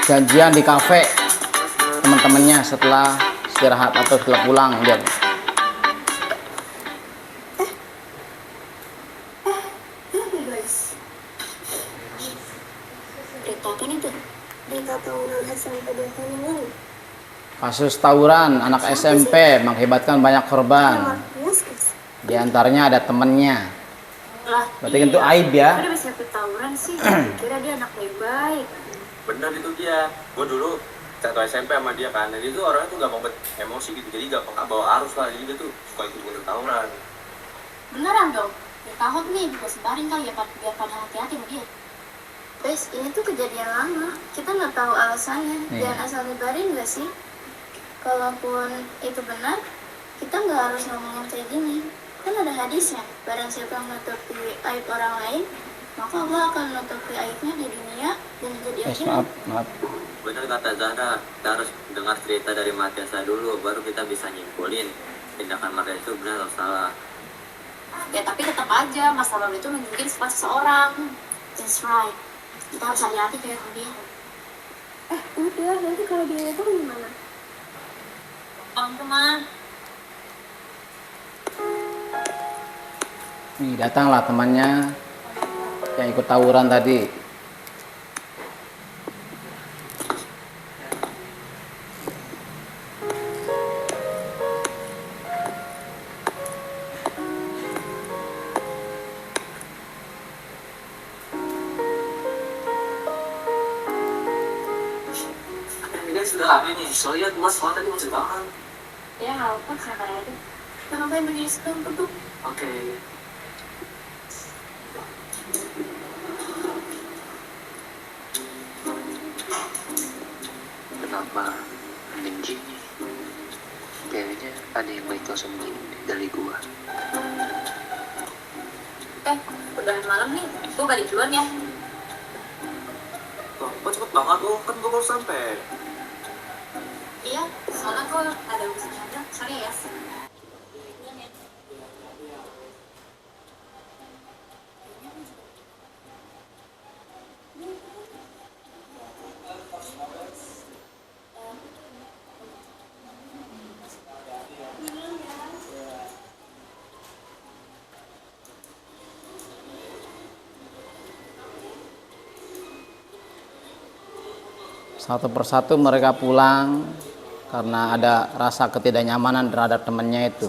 Janjian di kafe teman-temannya setelah istirahat atau setelah pulang dia. guys. Berita apa nih tuh? Berita tawuran SMP 2 tahun yang lalu. Kasus tawuran anak SMP mengakibatkan banyak korban. Yes, guys. Di antaranya ada temennya. Lah, Berarti kan itu aib ya. Udah bisa ikut tawuran sih. Kira dia anak baik-baik. Bener itu dia, gue dulu satu SMP sama dia kan, jadi itu orangnya tuh gampang emosi gitu, jadi gampang bawa arus lah, jadi dia tuh suka ikut tawuran. Beneran dong? Ya takut nih, gue sebarin kali ya biar pada hati-hati sama dia. Guys, ini tuh kejadian lama. Kita nggak tahu alasannya. Iya. Jangan asal nyebarin nggak sih? Kalaupun itu benar, kita nggak harus ngomongin kayak gini. Kan ada hadisnya, barang siapa yang menutupi aib orang lain, maka Allah akan menutupi aibnya di dunia dan menjadi akhirat. Maaf. Bener kata Zahra, kita harus dengar cerita dari Matiasa dulu, baru kita bisa nyimpulin tindakan Maria itu benar atau salah. Ya tapi tetap aja, masa lalu itu menunjukin sifat seseorang. That's right. Kita harus hati-hati kayak dia. Udah, nanti kalau dia itu gimana? Teman-teman. Nih datanglah temannya yang ikut tawuran tadi. Ini sudah lagi nih, soalnya mas soalnya tadi masih banget. Ya nggak apa, santai aja. Kenapa yang begini sedang duduk? Oke. Kenapa aneh gini? Kayaknya ada yang baik sembunyi dari gua. Udah malam nih, gue balik duluan ya. Kok cepet banget tuh, kan gue baru sampai. Iya, soalnya gue ada urusan aja. Sorry ya. Satu persatu mereka pulang karena ada rasa ketidaknyamanan terhadap temannya itu.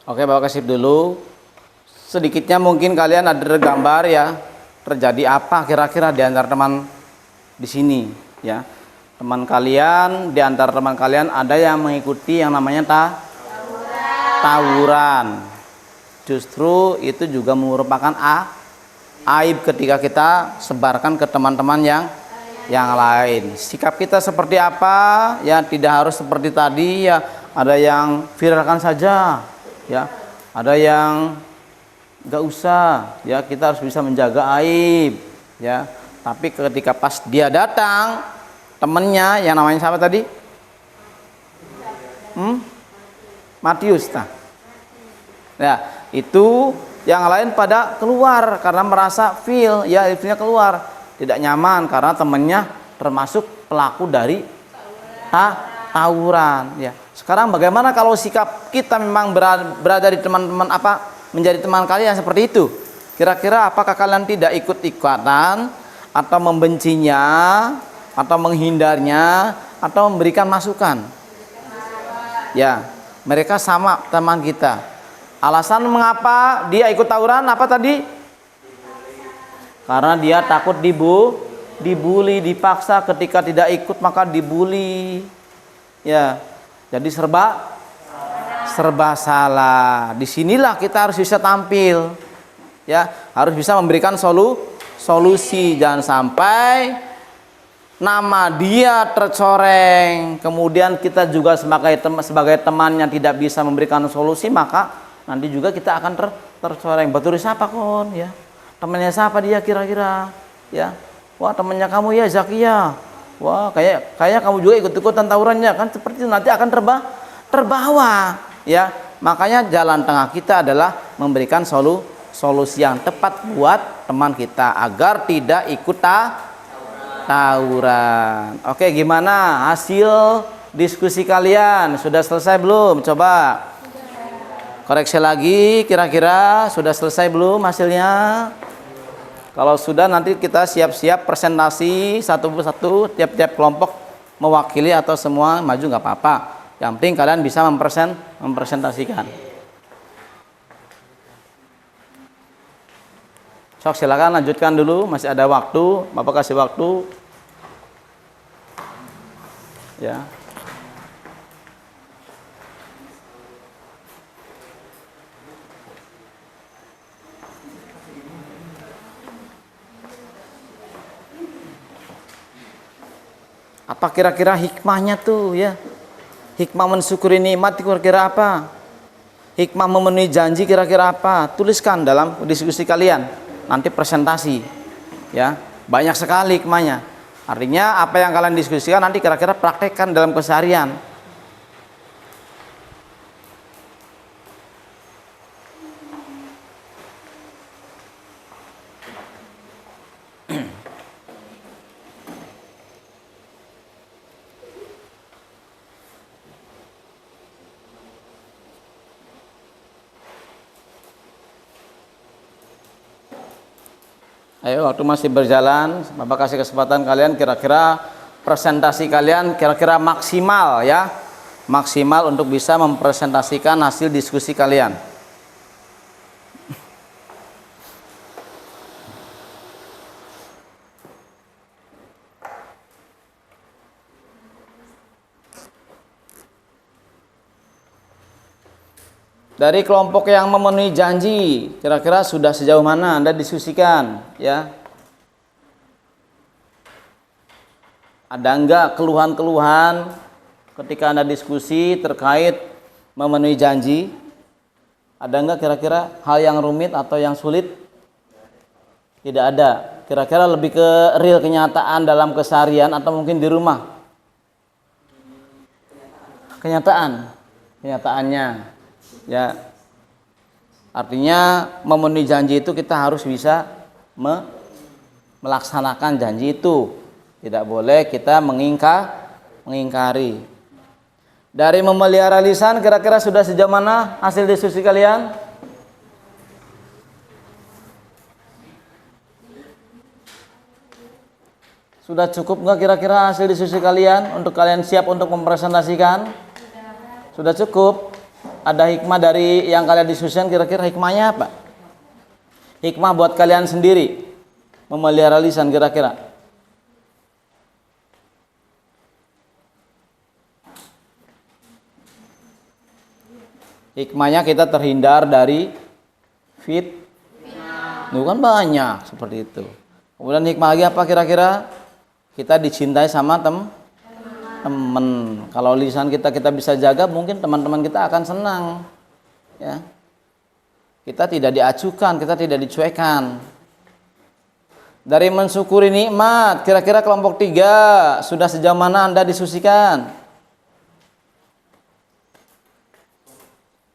Oke, Bapak kasih dulu. Sedikitnya mungkin kalian ada gambar ya, terjadi apa kira-kira di antara teman di sini ya. Teman kalian, di antara teman kalian ada yang mengikuti yang namanya tawuran. Justru itu juga merupakan aib ketika kita sebarkan ke teman-teman yang lain. Sikap kita seperti apa? Ya tidak harus seperti tadi ya, ada yang viralkan saja. Ya, ada yang nggak usah, ya kita harus bisa menjaga aib, ya. Tapi ketika pas dia datang, temennya yang namanya siapa tadi? Matius, nah. Ya, itu yang lain pada keluar karena merasa ya aibnya keluar, tidak nyaman karena temennya termasuk pelaku dari tawuran, ya. Sekarang bagaimana kalau sikap kita memang berada di teman-teman menjadi teman kalian seperti itu? Kira-kira apakah kalian tidak ikut-ikutan atau membencinya atau menghindarnya atau memberikan masukan? Ya, mereka sama teman kita. Alasan mengapa dia ikut tawuran apa tadi? Karena dia takut dibully, dipaksa, ketika tidak ikut maka dibully. Ya. Jadi serba salah. Disinilah kita harus bisa tampil, ya, harus bisa memberikan solusi. Jangan sampai nama dia tercoreng, kemudian kita juga sebagai temannya tidak bisa memberikan solusi, maka nanti juga kita akan tercoreng. Betul siapa kon? Ya, temannya siapa dia kira-kira? Ya, wah temannya kamu ya Zakia. Wah, kayak kamu juga ikut-ikutan tawurannya kan, seperti itu nanti akan terbawa, ya. Makanya jalan tengah kita adalah memberikan solusi yang tepat buat teman kita agar tidak ikut tawuran. Oke, gimana hasil diskusi kalian? Sudah selesai belum? Coba koreksi lagi, kira-kira sudah selesai belum hasilnya? Kalau sudah nanti kita siap-siap presentasi satu persatu, tiap-tiap kelompok mewakili atau semua maju nggak apa-apa. Yang penting kalian bisa mempresentasikan. Sok silakan lanjutkan dulu, masih ada waktu, Bapak kasih waktu. Ya. Apa kira-kira hikmahnya tuh ya? Hikmah mensyukuri nikmat kira-kira apa? Hikmah memenuhi janji kira-kira apa? Tuliskan dalam diskusi kalian. Nanti presentasi. Ya, banyak sekali hikmahnya. Artinya apa yang kalian diskusikan nanti kira-kira praktekkan dalam keseharian. Ayo, waktu masih berjalan, Bapak kasih kesempatan kalian kira-kira presentasi kalian kira-kira maksimal ya. Maksimal untuk bisa mempresentasikan hasil diskusi kalian. Dari kelompok yang memenuhi janji, kira-kira sudah sejauh mana Anda diskusikan, ya? Ada enggak keluhan-keluhan ketika Anda diskusi terkait memenuhi janji? Ada enggak kira-kira hal yang rumit atau yang sulit? Tidak ada. Kira-kira lebih ke real kenyataan dalam keseharian atau mungkin di rumah? Kenyataannya. Ya, artinya memenuhi janji itu kita harus bisa melaksanakan janji itu. Tidak boleh kita mengingkari. Dari memelihara lisan, kira-kira sudah sejauh mana hasil diskusi kalian? Sudah cukup nggak kira-kira hasil diskusi kalian untuk kalian siap untuk mempresentasikan? Sudah cukup. Ada hikmah dari yang kalian diskusikan, kira-kira hikmahnya apa? Hikmah buat kalian sendiri memelihara lisan kira-kira. Hikmahnya kita terhindar dari itu kan banyak seperti itu. Kemudian hikmah lagi apa kira-kira? Kita dicintai sama teman. Kalau lisan kita bisa jaga, mungkin teman-teman kita akan senang ya. Kita tidak diacukan, kita tidak dicuekan. Dari mensyukuri nikmat, kira-kira kelompok 3 sudah sejauh mana Anda diskusikan?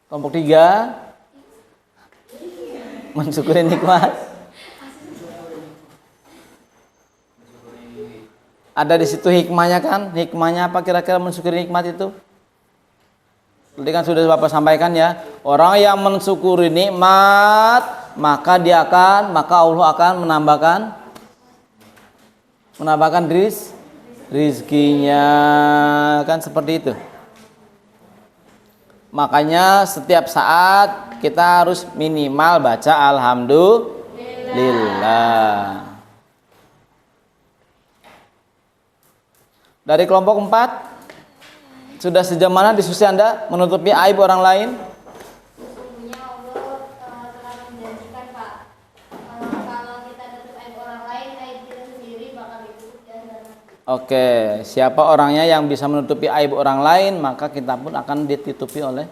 Kelompok 3 mensyukuri nikmat. Ada di situ hikmahnya kan? Hikmahnya apa kira-kira mensyukuri nikmat itu? Tadi kan sudah Bapak sampaikan ya. Orang yang mensyukuri nikmat, maka Allah akan menambahkan rizkinya, kan seperti itu. Makanya setiap saat kita harus minimal baca alhamdulillah. Dari kelompok 4, sudah sejauh mana diskusi Anda menutupi aib orang lain? Sesungguhnya Allah telah menjanjikan, Pak, kalau kita tutup aib orang lain, aib kita sendiri bakal ditutup di akhirat. Oke, siapa orangnya yang bisa menutupi aib orang lain, maka kita pun akan ditutupi oleh.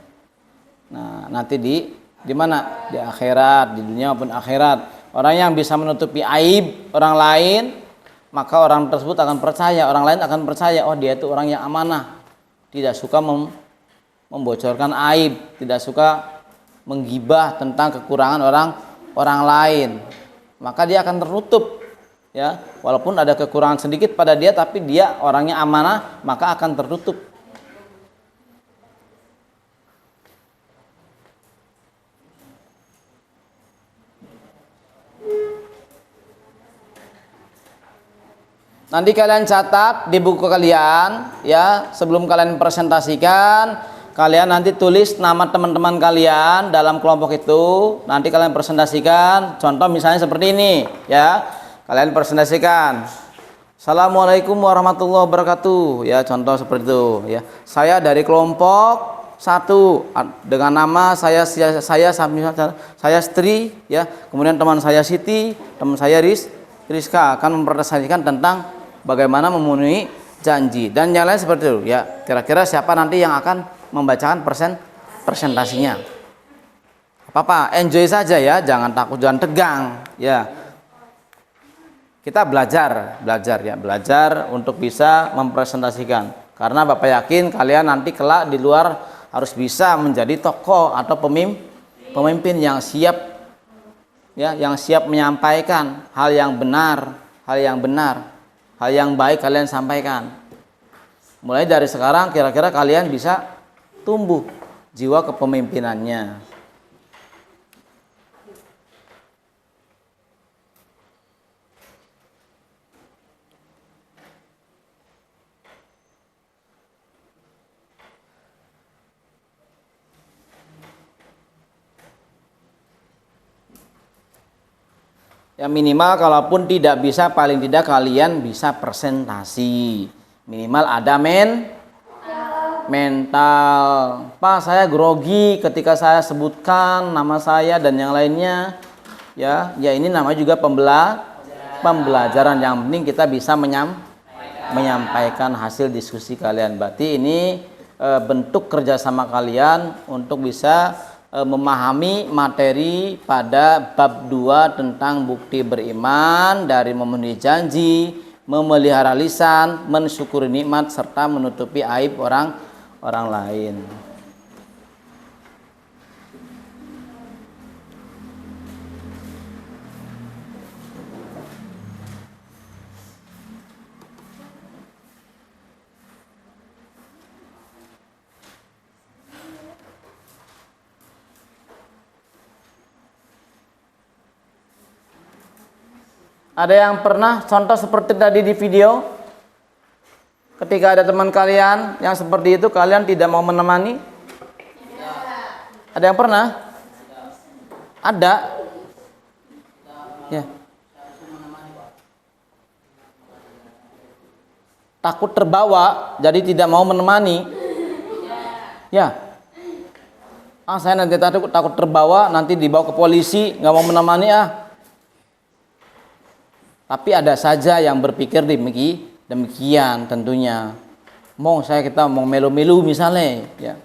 Nah, nanti di mana? Di akhirat, di dunia maupun akhirat. Orang yang bisa menutupi aib orang lain, maka orang tersebut akan percaya, orang lain akan percaya, oh dia itu orang yang amanah, tidak suka membocorkan aib, tidak suka menggibah tentang kekurangan orang lain, maka dia akan tertutup ya, walaupun ada kekurangan sedikit pada dia, tapi dia orangnya amanah, maka akan tertutup. Nanti kalian catat di buku kalian ya, sebelum kalian presentasikan, kalian nanti tulis nama teman-teman kalian dalam kelompok itu. Nanti kalian presentasikan. Contoh misalnya seperti ini ya. Kalian presentasikan. Assalamualaikum warahmatullahi wabarakatuh ya, contoh seperti itu ya. Saya dari kelompok 1 dengan nama saya Sri ya. Kemudian teman saya Siti, teman saya Rizka akan mempresentasikan tentang bagaimana memenuhi janji, dan yang lain seperti itu ya. Kira-kira siapa nanti yang akan membacakan presentasinya? Apa-apa, enjoy saja ya, jangan takut, jangan tegang ya. Kita belajar ya, belajar untuk bisa mempresentasikan. Karena Bapak yakin kalian nanti kelak di luar harus bisa menjadi tokoh atau pemimpin yang siap ya, yang siap menyampaikan hal yang benar, hal yang baik kalian sampaikan. Mulai dari sekarang kira-kira kalian bisa tumbuh jiwa kepemimpinannya. Ya minimal kalaupun tidak bisa, paling tidak kalian bisa presentasi. Minimal ada mental. Pak, saya grogi ketika saya sebutkan nama saya dan yang lainnya. Ya ini namanya juga pembelajaran. Yang penting kita bisa menyampaikan hasil diskusi kalian. Berarti ini bentuk kerjasama kalian untuk bisa memahami materi pada bab 2 tentang bukti beriman dari memenuhi janji, memelihara lisan, mensyukuri nikmat, serta menutupi aib orang lain. Ada yang pernah contoh seperti tadi di video? Ketika ada teman kalian yang seperti itu, kalian tidak mau menemani? Ada yang pernah? Ada? Ya. Takut terbawa, jadi tidak mau menemani? Ya. Saya nanti takut terbawa, nanti dibawa ke polisi, nggak mau menemani Tapi ada saja yang berpikir demikian tentunya. Kita mau melu-melu misalnya, ya.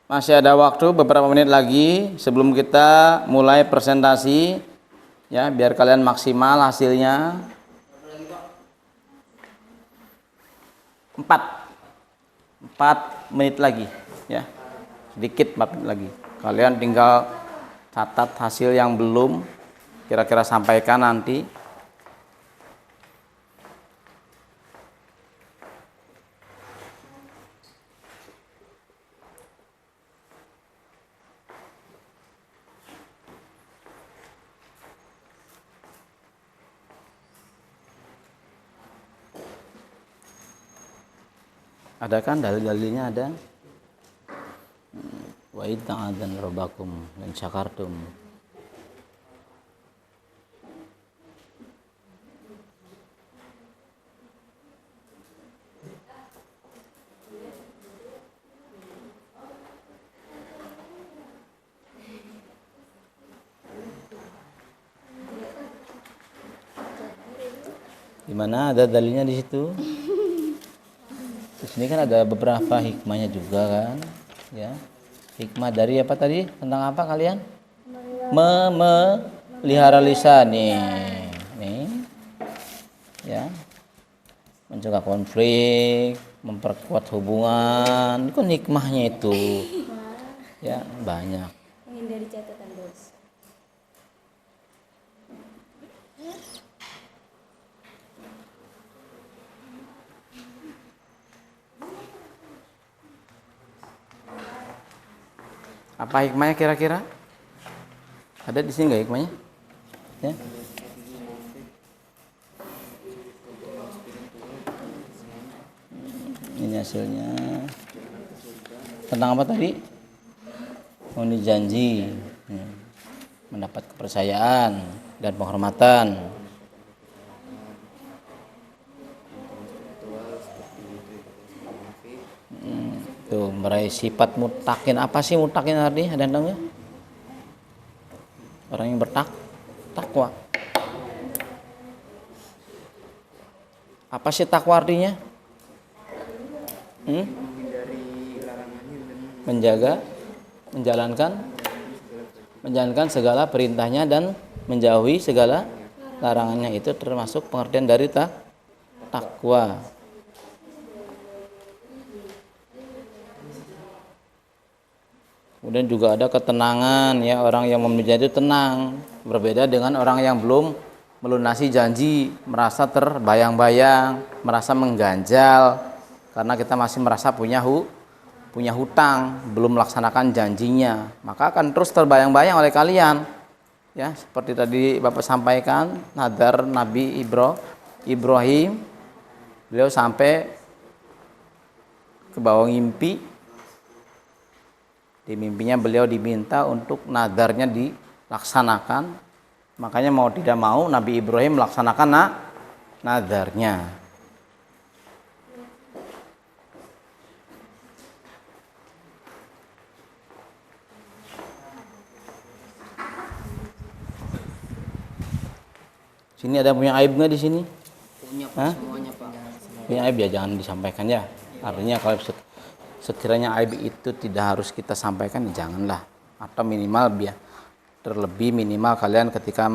Masih ada waktu beberapa menit lagi sebelum kita mulai presentasi, ya, biar kalian maksimal hasilnya. 4 menit lagi ya, sedikit 4 menit lagi. Kalian tinggal catat hasil yang belum, kira-kira sampaikan nanti. Ada kan dalil-dalilnya ada? Wa id ta'adzana rabbakum lan syakartum. Di mana ada dalilnya di situ? Di sini kan ada beberapa hikmahnya juga kan, ya. Hikmah dari apa tadi? Tentang apa kalian? Memelihara lisan nih, ya. Mencegah konflik, memperkuat hubungan, itu hikmahnya itu, ya banyak. Menghindari catatan bos. Apa hikmahnya kira-kira? Ada di sini nggak hikmahnya? Ya. Ini hasilnya. Tentang apa tadi? Memenuhi janji, mendapat kepercayaan dan penghormatan. meraih sifat mutakin. Apa sih mutakin artinya? Ada yang tahu nggak? Orang yang takwa. Apa sih takwa artinya? Menjalankan segala perintahnya dan menjauhi segala larangannya, itu termasuk pengertian dari takwa. Kemudian juga ada ketenangan, ya, orang yang memenuhi itu tenang, berbeda dengan orang yang belum melunasi janji, merasa terbayang-bayang, merasa mengganjal karena kita masih merasa punya hutang, belum melaksanakan janjinya, maka akan terus terbayang-bayang oleh kalian. Ya, seperti tadi Bapak sampaikan, nadar Nabi Ibrahim, beliau sampai ke bawah mimpi. Di mimpinya beliau diminta untuk nadarnya dilaksanakan. Makanya mau tidak mau Nabi Ibrahim melaksanakan nadarnya. Sini ada punya aib nggak di sini? Punya Pak, semuanya Pak. Punya aib ya jangan disampaikan ya. Artinya kalau sekiranya aib itu tidak harus kita sampaikan, ya janganlah. Atau minimal terlebih minimal kalian ketika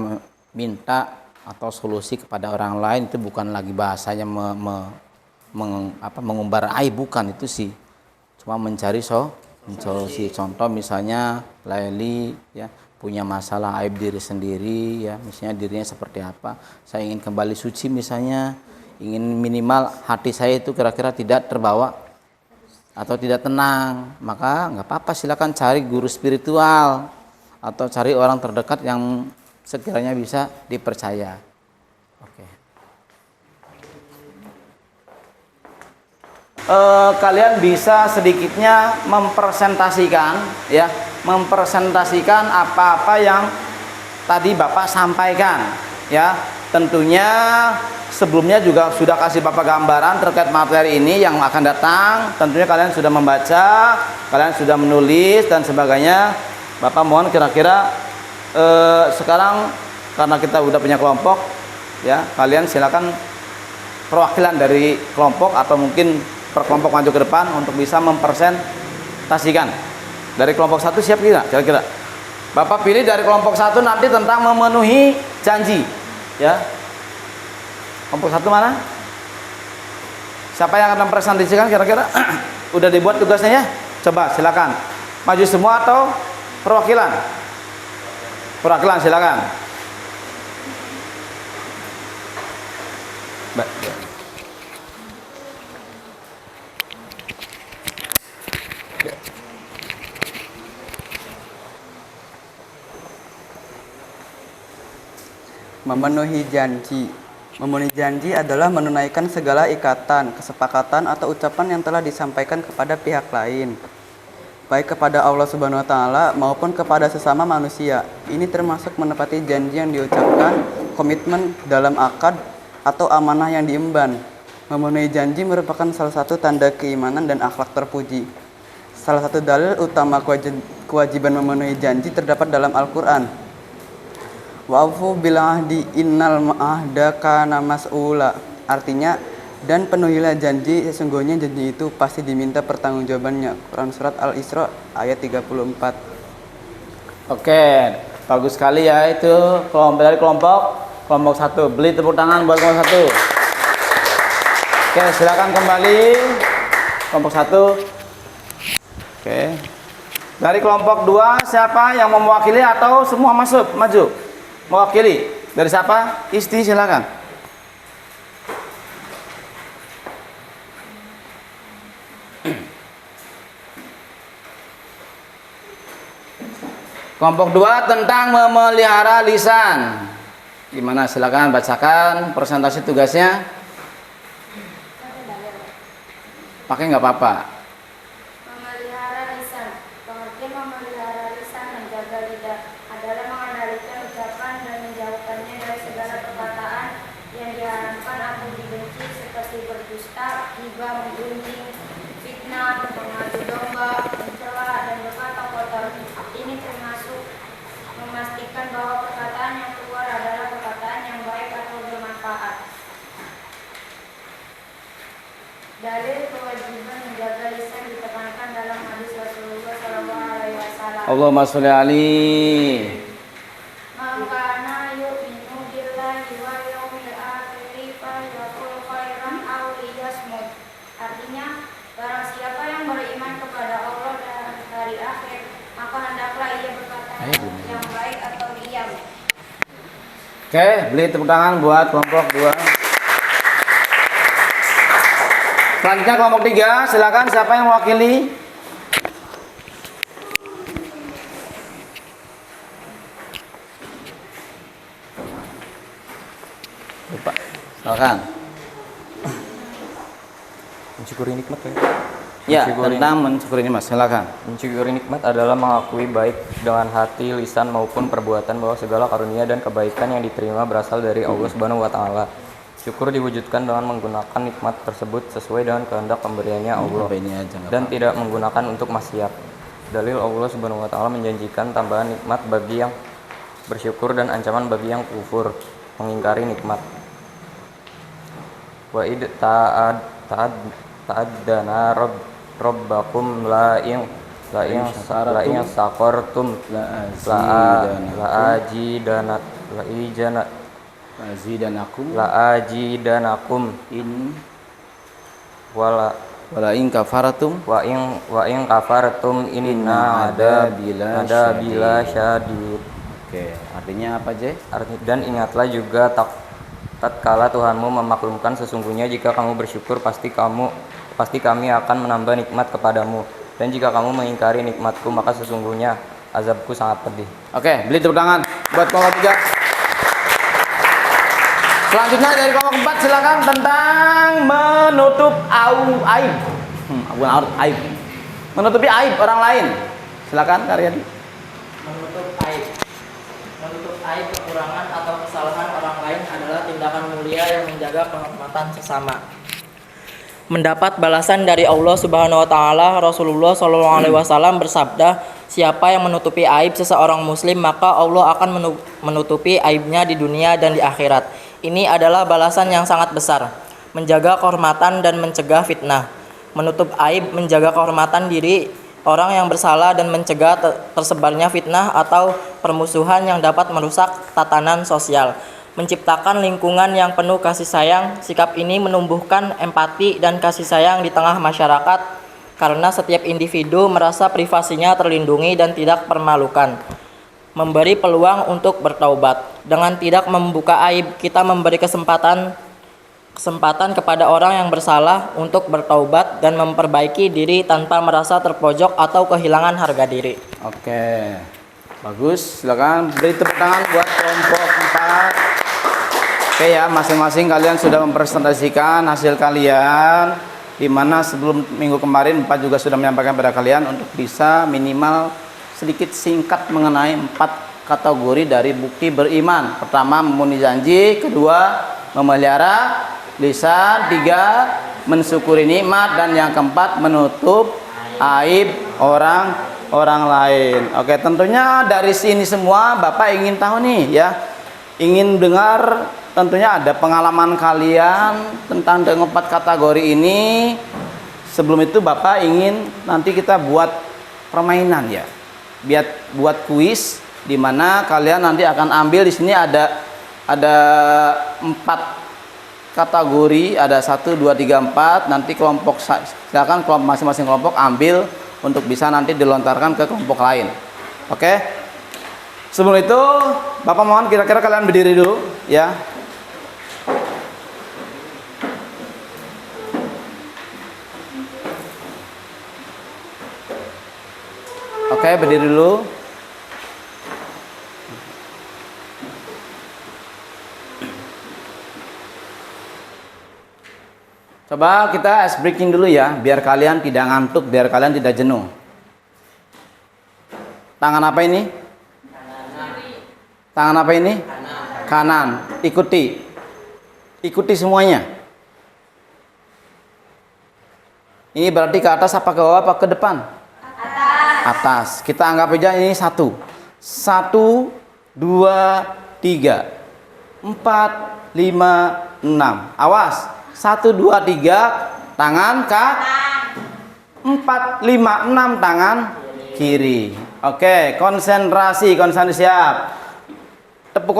minta atau solusi kepada orang lain itu bukan lagi bahasanya mengumbar aib, bukan itu sih. Cuma mencari solusi. Contoh misalnya Laili ya punya masalah aib diri sendiri, ya misalnya dirinya seperti apa, saya ingin kembali suci misalnya, ingin minimal hati saya itu kira-kira tidak terbawa atau tidak tenang, maka nggak apa-apa, silakan cari guru spiritual atau cari orang terdekat yang sekiranya bisa dipercaya. Oke. Kalian bisa sedikitnya mempresentasikan apa-apa yang tadi Bapak sampaikan, ya. Tentunya sebelumnya juga sudah kasih Bapak gambaran terkait materi ini yang akan datang. Tentunya kalian sudah membaca, kalian sudah menulis dan sebagainya. Bapak mohon kira-kira sekarang karena kita udah punya kelompok, ya, kalian silakan perwakilan dari kelompok atau mungkin per kelompok maju ke depan untuk bisa mempresentasikan. Dari kelompok 1 siap tidak? Kira-kira Bapak pilih dari kelompok 1 nanti tentang memenuhi janji, ya. Kelompok 1 mana? Siapa yang akan mempresentasikan kira-kira? Udah dibuat tugasnya ya? Coba silakan. Maju semua atau perwakilan? Perwakilan silakan. Memenuhi janji. Memenuhi janji adalah menunaikan segala ikatan, kesepakatan atau ucapan yang telah disampaikan kepada pihak lain, baik kepada Allah Subhanahu wa taala maupun kepada sesama manusia. Ini termasuk menepati janji yang diucapkan, komitmen dalam akad atau amanah yang diemban. Memenuhi janji merupakan salah satu tanda keimanan dan akhlak terpuji. Salah satu dalil utama kewajiban memenuhi janji terdapat dalam Al-Qur'an. Wa'fu bil ahdi innal ahda kana mas'ula. Artinya, dan penuhilah janji, sesungguhnya janji itu pasti diminta pertanggungjawabannya. Quran surat Al-Isra ayat 34. Oke, bagus sekali ya itu dari kelompok 1. Beli tepuk tangan buat kelompok 1. Oke, silakan kembali kelompok 1. Oke. Dari kelompok 2 siapa yang mewakili atau semua maju? Mewakili dari siapa? Isti silakan. Kelompok 2 tentang memelihara lisan. Gimana? Silakan bacakan presentasi tugasnya. Pakai nggak apa-apa. Memelihara lisan. Pengertian memelihara lisan, menjaga lidah adalah mengendalikan ucapan dan menjauhkannya dari segala perkataan yang diharamkan atau dibenci seperti berdusta, ghibah, menggunjing, fitnah, mengadu domba, menunjukkan bahwa perkataan yang keluar adalah perkataan yang baik atau bermanfaat. Dalil kewajiban menjaga lisan ditekankan dalam hadis Rasulullah SAW. Allahumma sholli alaihi. Maka yu'minu billahi wal yawmil akhir fa yaqul khairan aw liyasmut. Artinya, barang siapa yang beriman kepada Allah dan hari akhir, maka hendaklah ia berkata yang baik atau diam. Oke, beli tepuk tangan buat kelompok 2. Selanjutnya kelompok 3, silakan siapa yang mewakili? Lupa. Silakan. Mensyukuri nikmat ya. Ya, tentang mensyukuri nikmat, silakan. Mensyukuri nikmat adalah mengakui baik dengan hati, lisan maupun perbuatan bahwa segala karunia dan kebaikan yang diterima berasal dari Allah Subhanahu wa taala. Syukur diwujudkan dengan menggunakan nikmat tersebut sesuai dengan kehendak pemberiannya Allah dan tidak menggunakan untuk maksiat. Dalil Allah Subhanahu wa taala menjanjikan tambahan nikmat bagi yang bersyukur dan ancaman bagi yang kufur, mengingkari nikmat. Wa id ta'addana rabbakum la in sakartum la ajidanakum In wala in kafaratum wa in kafartum inna ada bila syadid. Oke, artinya apa, Je? Dan ingatlah juga tatkala Tuhanmu memaklumkan sesungguhnya jika kamu bersyukur pasti kami akan menambah nikmat kepadamu, dan jika kamu mengingkari nikmatku maka sesungguhnya azabku sangat pedih. Oke, beli tepuk tangan buat kelompok 3. Selanjutnya dari kelompok 4, silakan tentang menutup aib. Bukan aib. Menutupi aib orang lain. Silakan Karyadi. Menutup aib. Menutup aib, kekurangan atau kesalahan orang lain adalah tindakan mulia yang menjaga kehormatan sesama. Mendapat balasan dari Allah Subhanahu wa taala, Rasulullah SAW bersabda, siapa yang menutupi aib seseorang muslim maka Allah akan menutupi aibnya di dunia dan di akhirat. Ini adalah balasan yang sangat besar. Menjaga kehormatan dan mencegah fitnah. Menutup aib menjaga kehormatan diri orang yang bersalah dan mencegah tersebarnya fitnah atau permusuhan yang dapat merusak tatanan sosial. Menciptakan lingkungan yang penuh kasih sayang. Sikap ini menumbuhkan empati dan kasih sayang di tengah masyarakat karena setiap individu merasa privasinya terlindungi dan tidak permalukan. Memberi peluang untuk bertaubat. Dengan tidak membuka aib, kita memberi kesempatan kepada orang yang bersalah untuk bertaubat dan memperbaiki diri tanpa merasa terpojok atau kehilangan harga diri. Oke, bagus. Silakan beri tepuk tangan buat kelompok 4. Oke ya, masing-masing kalian sudah mempresentasikan hasil kalian, di mana sebelum minggu kemarin 4 juga sudah menyampaikan pada kalian untuk bisa minimal sedikit singkat mengenai 4 kategori dari bukti beriman. Pertama, memenuhi janji. Kedua, memelihara lisan. 3, mensyukuri nikmat. Dan yang keempat, menutup aib orang lain. Oke, tentunya dari sini semua Bapak ingin tahu nih ya, ingin dengar tentunya ada pengalaman kalian tentang 4 kategori ini. Sebelum itu Bapak ingin nanti kita buat permainan ya, buat kuis di mana kalian nanti akan ambil di sini ada 4 kategori, ada 1 2 3 4. Nanti kelompok silakan masing-masing kelompok ambil untuk bisa nanti dilontarkan ke kelompok lain. Oke. Sebelum itu Bapak mohon kira-kira kalian berdiri dulu ya. Oke, berdiri dulu. Coba kita ice breaking dulu ya, biar kalian tidak ngantuk, biar kalian tidak jenuh. Tangan apa ini? Tangan apa ini? Kanan. Ikuti. Ikuti semuanya. Ini berarti ke atas apa ke bawah apa ke depan? Atas. Kita anggap aja ini 1. 1, 2, 3, 4, 5, 6. Awas. 1, 2, 3 tangan kanan. 4, 5, 6 tangan kiri. Oke, konsentrasi siap. Tepuk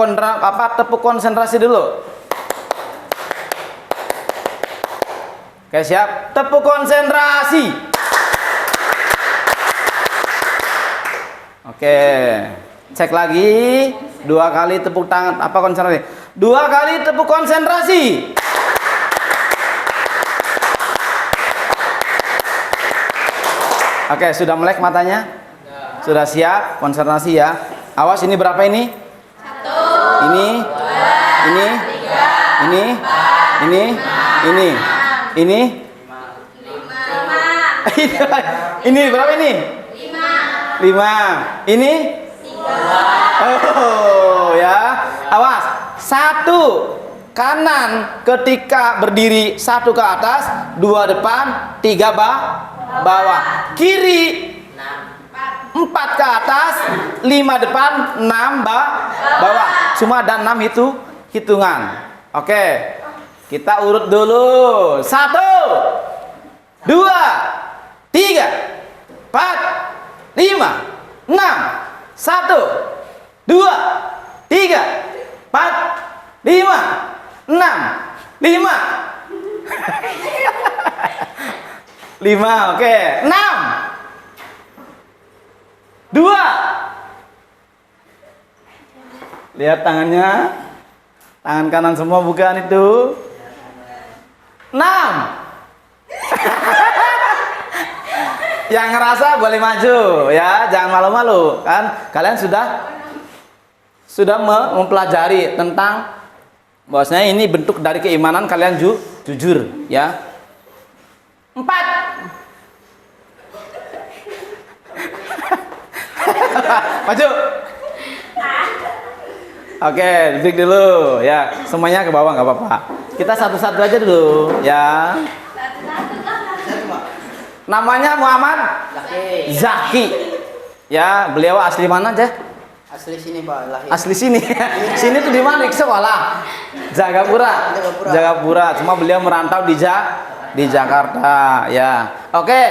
konsentrasi dulu. Oke, siap. Tepuk konsentrasi. Oke. Cek lagi. 2 kali tepuk tangan. Apa konsentrasi? 2 kali tepuk konsentrasi. Oke, sudah melek matanya? Sudah siap? Konsentrasi ya. Awas, ini berapa ini? 1, ini, 2, ini, 3, ini, 4, ini, 5, ini, 6, ini, 5, ini berapa ini? 5, ini, 3. Oh ya, awas. 1 kanan ketika berdiri, 1 ke atas, 2 depan, 3 bawah. Kiri 4 ke atas, 5 depan, 6 bawah. Cuma ada 6 hitungan. Oke. Kita urut dulu. 1, 2, 3, 4, 5, 6. 1, 2, 3, 4, 5, 6. 5. 5, oke. 6, 2. Lihat tangannya. Tangan kanan semua bukan itu. 6. Yang ngerasa boleh maju ya, jangan malu-malu kan. Kalian sudah mempelajari tentang bahwasanya ini bentuk dari keimanan kalian jujur ya. 4. Maju. Oke, break dulu ya. Semuanya ke bawah nggak apa-apa. Kita satu-satu aja dulu ya. Namanya Muhammad Zaki. Ya, beliau asli mana aja? Asli sini Pak, lahir. Asli sini. Sini tuh di mana? Di sekolah. Jagapura. Jagapura. Cuma beliau merantau di Jakarta ya. Oke.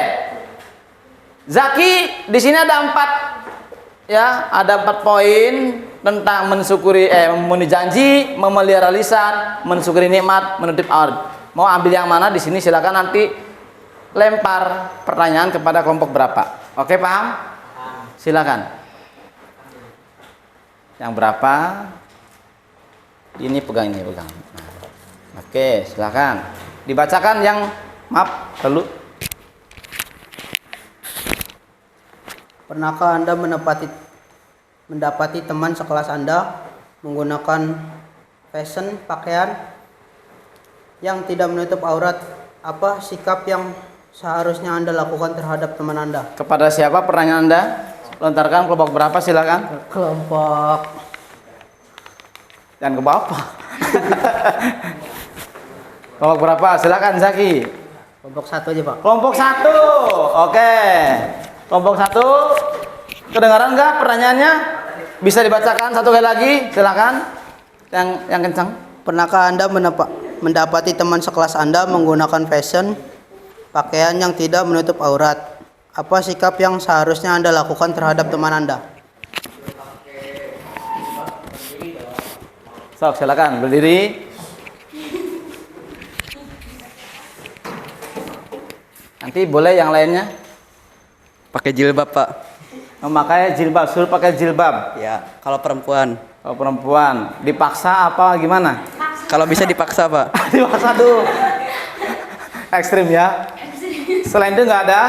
Zaki di sini ada 4 ya, ada 4 poin tentang mensyukuri memenuhi janji, memelihara lisan, mensyukuri nikmat, menutup aurat. Mau ambil yang mana di sini silakan, nanti lempar pertanyaan kepada kelompok berapa. Oke, paham? Silakan. Yang berapa? Ini pegang, ini pegang. Nah. Oke, silakan. Dibacakan yang maaf dulu. Pernahkah Anda mendapati teman sekelas Anda menggunakan fashion pakaian yang tidak menutup aurat? Apa sikap yang seharusnya Anda lakukan terhadap teman Anda? Kepada siapa pertanyaan Anda? Lontarkan. Kelompok berapa silakan? Kelompok dan ke bawah. Kelompok berapa? Silakan Zaki. kelompok 1 aja Pak. Kelompok 1. Oke. Kelompok 1. Kedengaran nggak pertanyaannya? Bisa dibacakan satu kali lagi, silakan. Yang kencang. Pernahkah Anda mendapati teman sekelas Anda menggunakan fashion pakaian yang tidak menutup aurat? Apa sikap yang seharusnya Anda lakukan terhadap teman Anda? Sok, silakan berdiri. Nanti boleh yang lainnya Pakai jilbab Pak. memakai jilbab, suruh pakai jilbab. Ya, kalau perempuan. Kalau perempuan dipaksa apa gimana? Kalau bisa dipaksa Pak. Dipaksa tuh. Ekstrim ya. Selain itu nggak ada?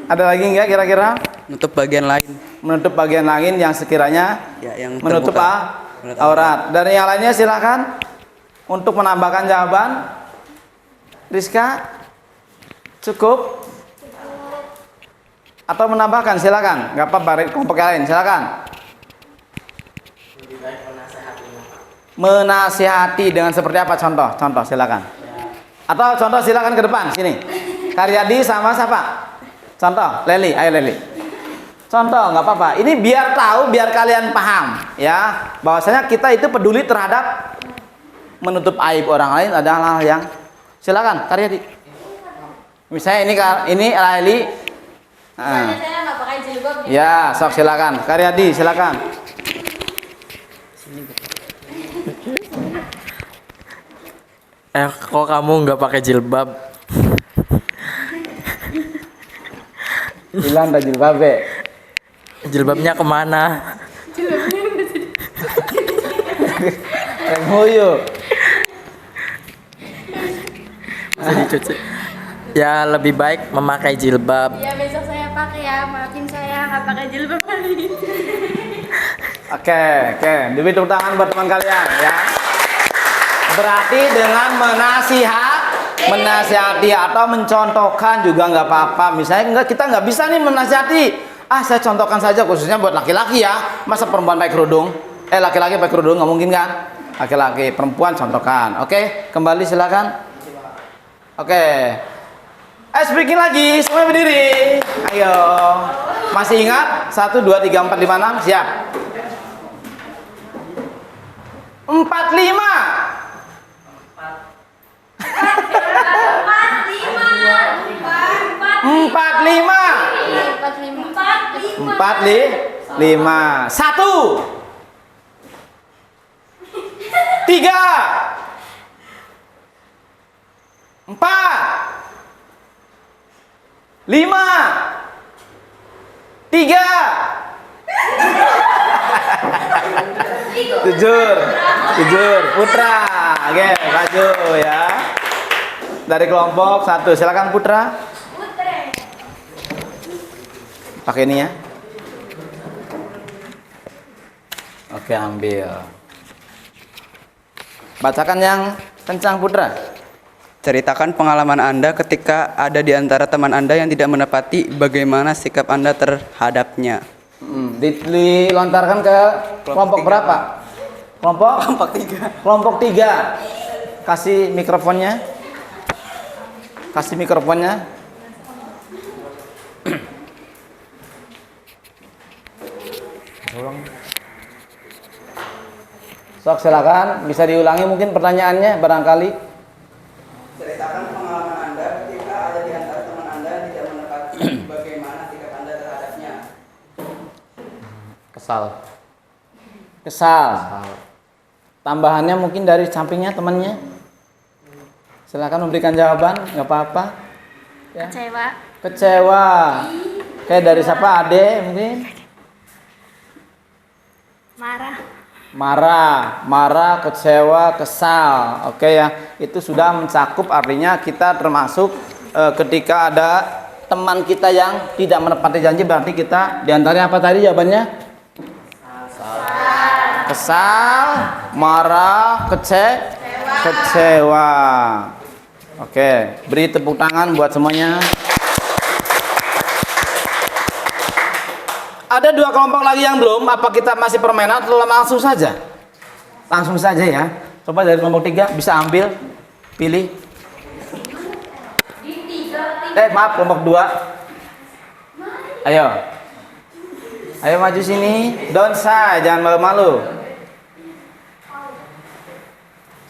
Ada lagi nggak kira-kira? Nutup bagian lain. Menutup bagian lain yang sekiranya Ya, yang menutup terbuka. aurat. Dan yang lainnya silakan untuk menambahkan jawaban. Rizka, cukup? Atau menambahkan silakan. Nggak apa-apa, kelompok yang lain silakan. Menasihati dengan seperti apa? Contoh silakan. Atau contoh silakan ke depan sini. Karyadi sama siapa? Contoh, Leli, ayo Leli. Contoh, nggak apa-apa. Ini biar tahu, biar kalian paham, ya, bahwasanya kita itu peduli terhadap menutup aib orang lain adalah yang. Silakan, Karyadi. Misalnya ini Laili. Misalnya saya nggak pakai jilbab. Ya, sok silakan. Karyadi, silakan. Kok kamu nggak pakai jilbab? Hilang dah jilbab. Jilbabnya kemana? Remuyu. Bisa dicuci. Ya lebih baik memakai jilbab. Ya besok saya pakai ya, maafin saya nggak pakai jilbab hari ini. Oke. Diberi tepuk tangan buat teman kalian, ya. Berarti dengan menasihati atau mencontohkan juga nggak apa-apa. Misalnya kita nggak bisa nih menasihati. Saya contohkan saja khususnya buat laki-laki ya. Masa perempuan pakai kerudung? Laki-laki pakai kerudung nggak mungkin kan? Laki-laki, perempuan contohkan. Oke, kembali silakan. Oke. Speaking lagi, semuanya berdiri. Ayo. Masih ingat? 1, 2, 3, 4, 5, 6. Siap. 4, 5. 1, 3, 4, 5, 3. Jujur, Putra. Oke, maju ya. Dari kelompok 1, silakan Putra. Pakai ini ya. Oke, ambil. Bacakan yang kencang Putra. Ceritakan pengalaman Anda ketika ada di antara teman Anda yang tidak menepati bagaimana sikap Anda terhadapnya. Dilontarkan ke kelompok berapa? Kelompok 3. Kelompok 3. Kasih mikrofonnya. Sok silakan, bisa diulangi mungkin pertanyaannya barangkali. Ceritakan pengalaman Anda ketika ada di antara teman Anda yang tidak menepati bagaimana sikap Anda terhadapnya. Kesal. Tambahannya mungkin dari sampingnya temannya. Silakan memberikan jawaban, nggak apa-apa. Ya. Kecewa. Kayak dari siapa? Ade mungkin. Marah, kecewa, kesal. Oke ya, itu sudah mencakup, artinya kita termasuk ketika ada teman kita yang tidak menepati janji, berarti kita diantaranya apa tadi jawabannya? Kesal, marah, kecewa. Oke, beri tepuk tangan buat semuanya. Ada 2 kelompok lagi yang belum. Apa kita masih permainan atau langsung saja? Langsung saja ya. Coba dari kelompok 3 bisa ambil, pilih. Maaf, kelompok 2. Ayo maju sini. Don't shy, jangan malu-malu.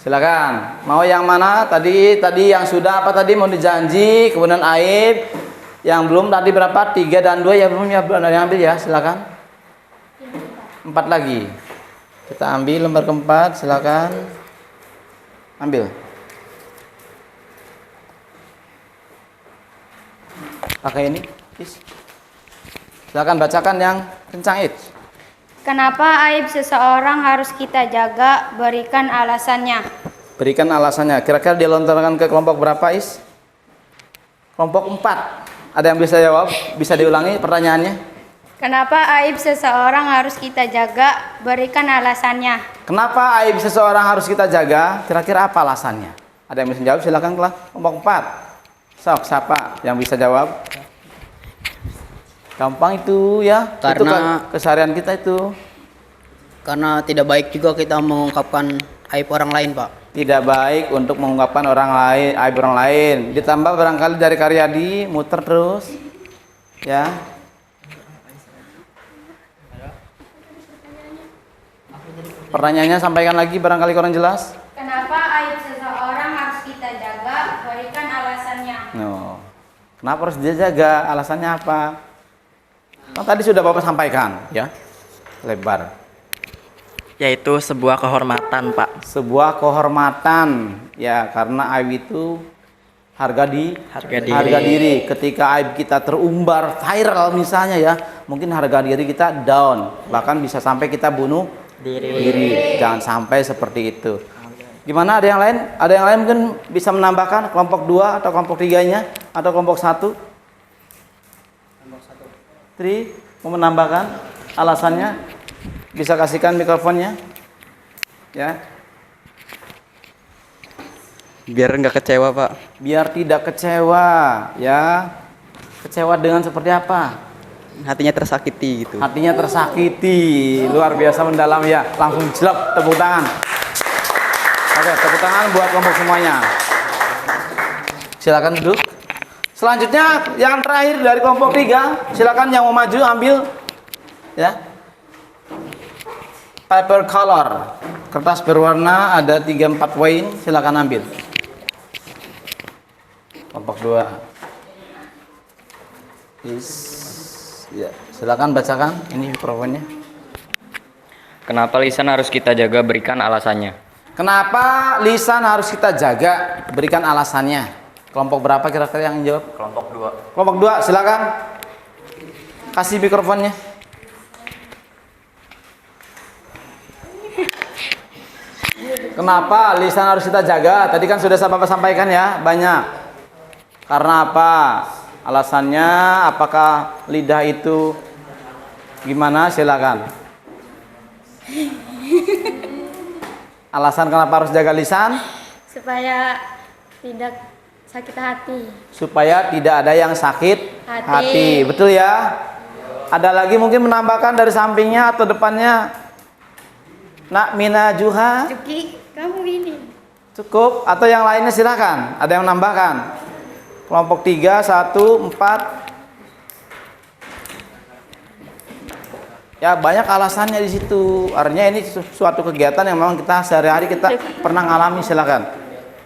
Silakan. Mau yang mana? Tadi yang sudah apa tadi mau dijanji, kemudian aib. Yang belum tadi berapa? 3 dan 2 ya belum ya, belum yang ambil ya, silakan. 4 lagi. Kita ambil lembar keempat, silakan. Ambil. Pakai ini. Silakan bacakan yang kencang itu. Kenapa aib seseorang harus kita jaga? Berikan alasannya. Berikan alasannya. Kira-kira dilontarkan ke kelompok berapa, Is? Kelompok 4. Ada yang bisa jawab? Bisa diulangi pertanyaannya? Kenapa aib seseorang harus kita jaga? Berikan alasannya. Kenapa aib seseorang harus kita jaga? Kira-kira apa alasannya? Ada yang bisa jawab? Silakan kelompok 4. Sok, siapa yang bisa jawab? Gampang itu ya. Karena itu keseharian kita itu. Karena tidak baik juga kita mengungkapkan aib orang lain, Pak. Tidak baik untuk mengungkapkan aib orang lain. Ditambah barangkali dari Karyadi, muter terus. Ya. Pertanyaannya sampaikan lagi barangkali kurang jelas. Kenapa aib seseorang harus kita jaga? Berikan alasannya. No. Kenapa harus dia jaga? Alasannya apa? Nah, tadi sudah Bapak sampaikan, ya. Lebar. Yaitu sebuah kehormatan, Pak. Sebuah kehormatan, ya, karena aib itu harga diri. Ketika aib kita terumbar viral misalnya, ya, mungkin harga diri kita down, bahkan bisa sampai kita bunuh diri. Jangan sampai seperti itu. Gimana, ada yang lain? Ada yang lain mungkin bisa menambahkan kelompok 2 atau kelompok 3-nya atau kelompok 1? Tri mau menambahkan alasannya? Bisa kasihkan mikrofonnya, ya. Biar nggak kecewa, Pak. Biar tidak kecewa, ya. Kecewa dengan seperti apa? Hatinya tersakiti gitu. Hatinya tersakiti. Luar biasa mendalam, ya. Langsung jelek, tepuk tangan. Oke, tepuk tangan buat kelompok semuanya. Silakan duduk. Selanjutnya yang terakhir dari kelompok 3, silakan yang mau maju ambil, ya. Paper color, kertas berwarna, ada 3-4 poin, silakan ambil. Kelompok 2. Ya, silakan bacakan ini mikrofonnya. Kenapa lisan harus kita jaga? Berikan alasannya. Kenapa lisan harus kita jaga? Berikan alasannya. Kelompok berapa kira-kira yang jawab? Kelompok 2. Kelompok 2, silakan. Kasih mikrofonnya. Kenapa lisan harus kita jaga? Tadi kan sudah Bapak sampaikan, ya, banyak. Karena apa? Alasannya, apakah lidah itu gimana? Silakan. Alasan kenapa harus jaga lisan? Supaya tidak sakit hati. Supaya tidak ada yang sakit Hati. Betul, ya? Ada lagi mungkin menambahkan dari sampingnya atau depannya? Nak Mina Juha? Cuki, kamu ini. Cukup? Atau yang lainnya silakan. Ada yang menambahkan? Kelompok 3, 1, 4. Ya, banyak alasannya di situ. Artinya ini suatu kegiatan yang memang kita sehari-hari kita pernah ngalami. Silakan.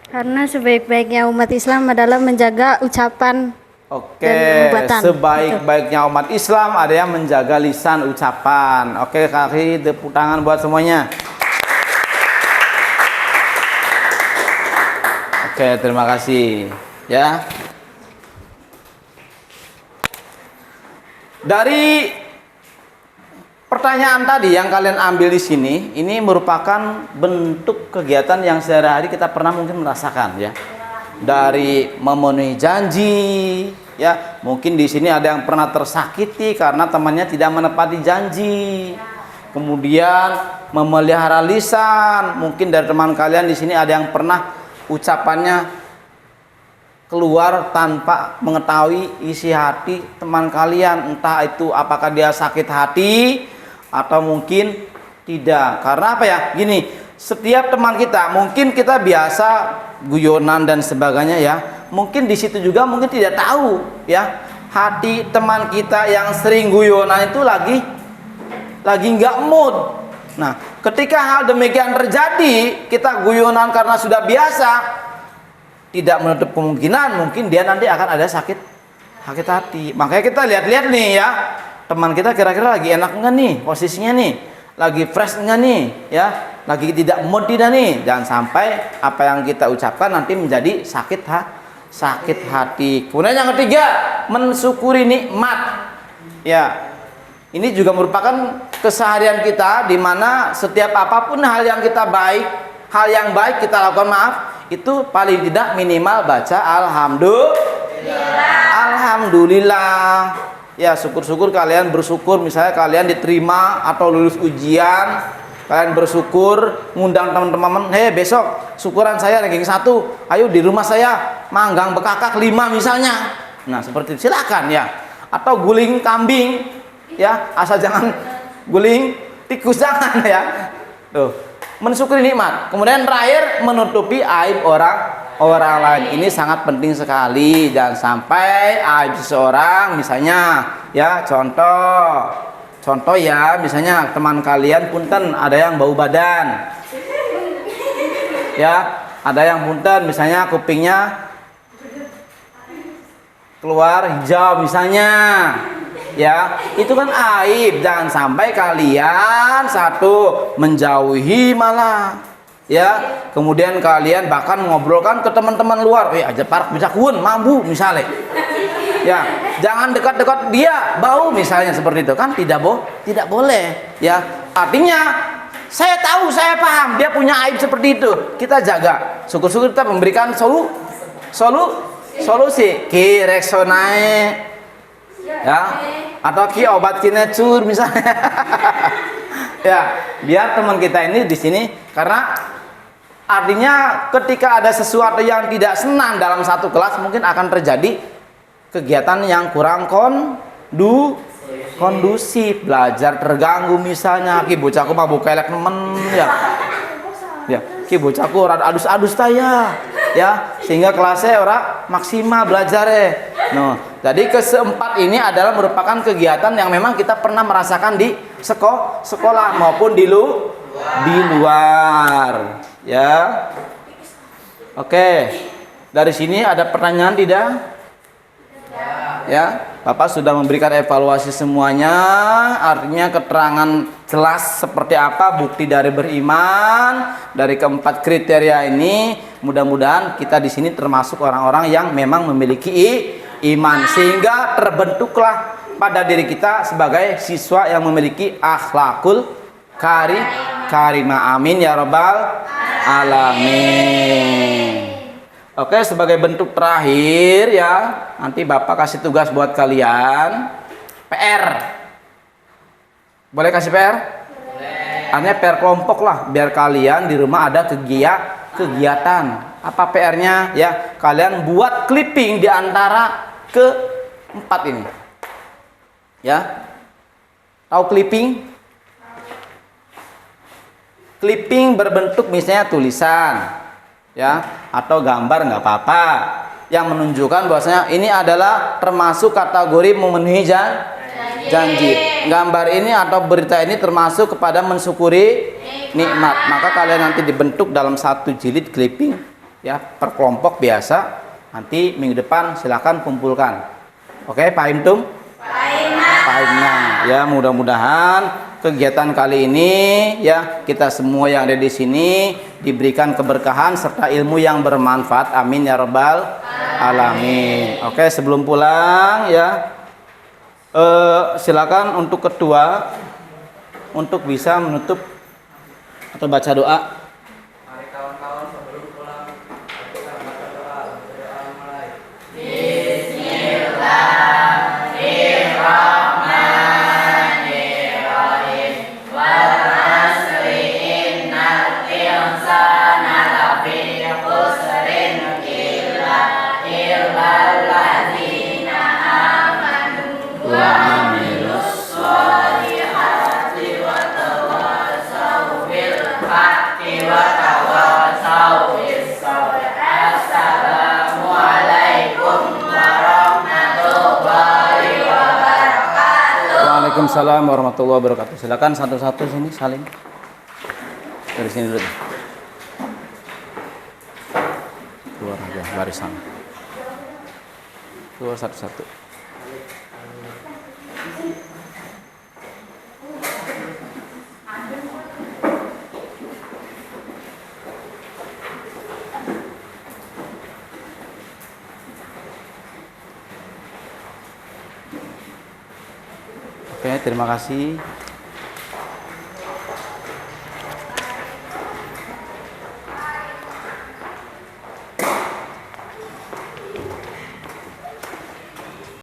Karena sebaik-baiknya umat Islam adalah menjaga ucapan Oke, dan perbuatan. sebaik-baiknya umat Islam ada yang menjaga lisan ucapan. Oke, kaki tepuk tangan buat semuanya. Oke, terima kasih, ya. Dari pertanyaan tadi yang kalian ambil di sini, ini merupakan bentuk kegiatan yang sehari-hari kita pernah mungkin merasakan, ya. Dari memenuhi janji, ya. Mungkin di sini ada yang pernah tersakiti karena temannya tidak menepati janji. Kemudian memelihara lisan, mungkin dari teman kalian di sini ada yang pernah ucapannya keluar tanpa mengetahui isi hati teman kalian, entah itu apakah dia sakit hati atau mungkin tidak. Karena apa, ya? Gini, setiap teman kita, mungkin kita biasa guyonan dan sebagainya, ya. Mungkin di situ juga mungkin tidak tahu, ya, hati teman kita yang sering guyonan itu lagi nggak mood. Nah, ketika hal demikian terjadi, kita guyonan karena sudah biasa, tidak menutup kemungkinan mungkin dia nanti akan ada sakit hati. Makanya kita lihat-lihat nih, ya, teman kita kira-kira lagi enak enggak nih posisinya nih, lagi fresh enggak nih, ya, lagi tidak mood tidak nih. Jangan sampai apa yang kita ucapkan nanti menjadi sakit hati. Kemudian yang ketiga, mensyukuri nikmat, ya. Ini juga merupakan keseharian kita, di mana setiap apapun hal yang yang baik kita lakukan, itu paling tidak minimal baca alhamdulillah. Ya, syukur-syukur kalian bersyukur, misalnya kalian diterima atau lulus ujian, kalian bersyukur, ngundang teman-teman, besok syukuran saya ranking 1, ayo di rumah saya manggang bekakak 5 misalnya. Nah, seperti itu silakan, ya. Atau guling kambing, ya, asal jangan guling tikus, jangan, ya. Tuh, mensyukuri nikmat. Kemudian terakhir, menutupi aib orang lain. Ini sangat penting sekali. Jangan sampai aib seseorang, misalnya, ya, contoh, Contoh ya, misalnya teman kalian punten ada yang bau badan. Ya, ada yang punten misalnya kupingnya keluar hijau misalnya. Ya, itu kan aib. Jangan sampai kalian satu menjauhi malah. Ya, kemudian kalian bahkan mengobrolkan ke teman-teman luar, aja park bisa kun mambu misalnya. Ya, jangan dekat-dekat dia bau misalnya seperti itu kan tidak boleh. Ya, artinya saya tahu, saya paham dia punya aib seperti itu. Kita jaga. Syukur-syukur kita memberikan solusi. Ki reksonae, ya, atau ki obat kinecur misalnya. Ya, biar teman kita ini di sini karena artinya ketika ada sesuatu yang tidak senang dalam satu kelas mungkin akan terjadi kegiatan yang kurang kondusif, belajar terganggu misalnya. Ki bocahku mabuk kelek nemen ya. Ya, ki bocahku rada adus-adus taya. Ya, sehingga kelasnya ora maksimal belajarnya. No, jadi keempat ini adalah merupakan kegiatan yang memang kita pernah merasakan di sekolah maupun di luar. Ya. Oke. Dari sini ada pertanyaan tidak? Ya, Bapak sudah memberikan evaluasi semuanya, artinya keterangan jelas seperti apa bukti dari beriman dari keempat kriteria ini. Mudah-mudahan kita di sini termasuk orang-orang yang memang memiliki iman sehingga terbentuklah pada diri kita sebagai siswa yang memiliki akhlakul karimah. Amin ya rabbal alamin. Oke, sebagai bentuk terakhir ya, nanti Bapak kasih tugas buat kalian PR. Boleh kasih PR? Boleh. Artinya PR kelompok lah, biar kalian di rumah ada kegiatan. Apa PR-nya? Ya, kalian buat clipping di antara keempat ini. Ya. Tahu clipping? Clipping berbentuk misalnya tulisan. Ya, atau gambar nggak apa-apa yang menunjukkan bahwasanya ini adalah termasuk kategori memenuhi janji. Gambar ini atau berita ini termasuk kepada mensyukuri nikmat. Maka kalian nanti dibentuk dalam satu jilid clipping ya, per kelompok biasa. Nanti minggu depan silakan kumpulkan. Oke, paham tum? Pahimnya. Ya, mudah-mudahan kegiatan kali ini ya kita semua yang ada di sini diberikan keberkahan serta ilmu yang bermanfaat. Amin ya rabbal alamin. Oke, sebelum pulang ya silakan untuk ketua untuk bisa menutup atau baca doa. Mari kawan-kawan sebelum pulang kita baca doa. Doa mulai. Waalaikumsalam warahmatullahi wabarakatuh. Silakan satu-satu sini saling. Dari sini dulu. Keluar aja barisan. Keluar satu-satu. Oke, terima kasih.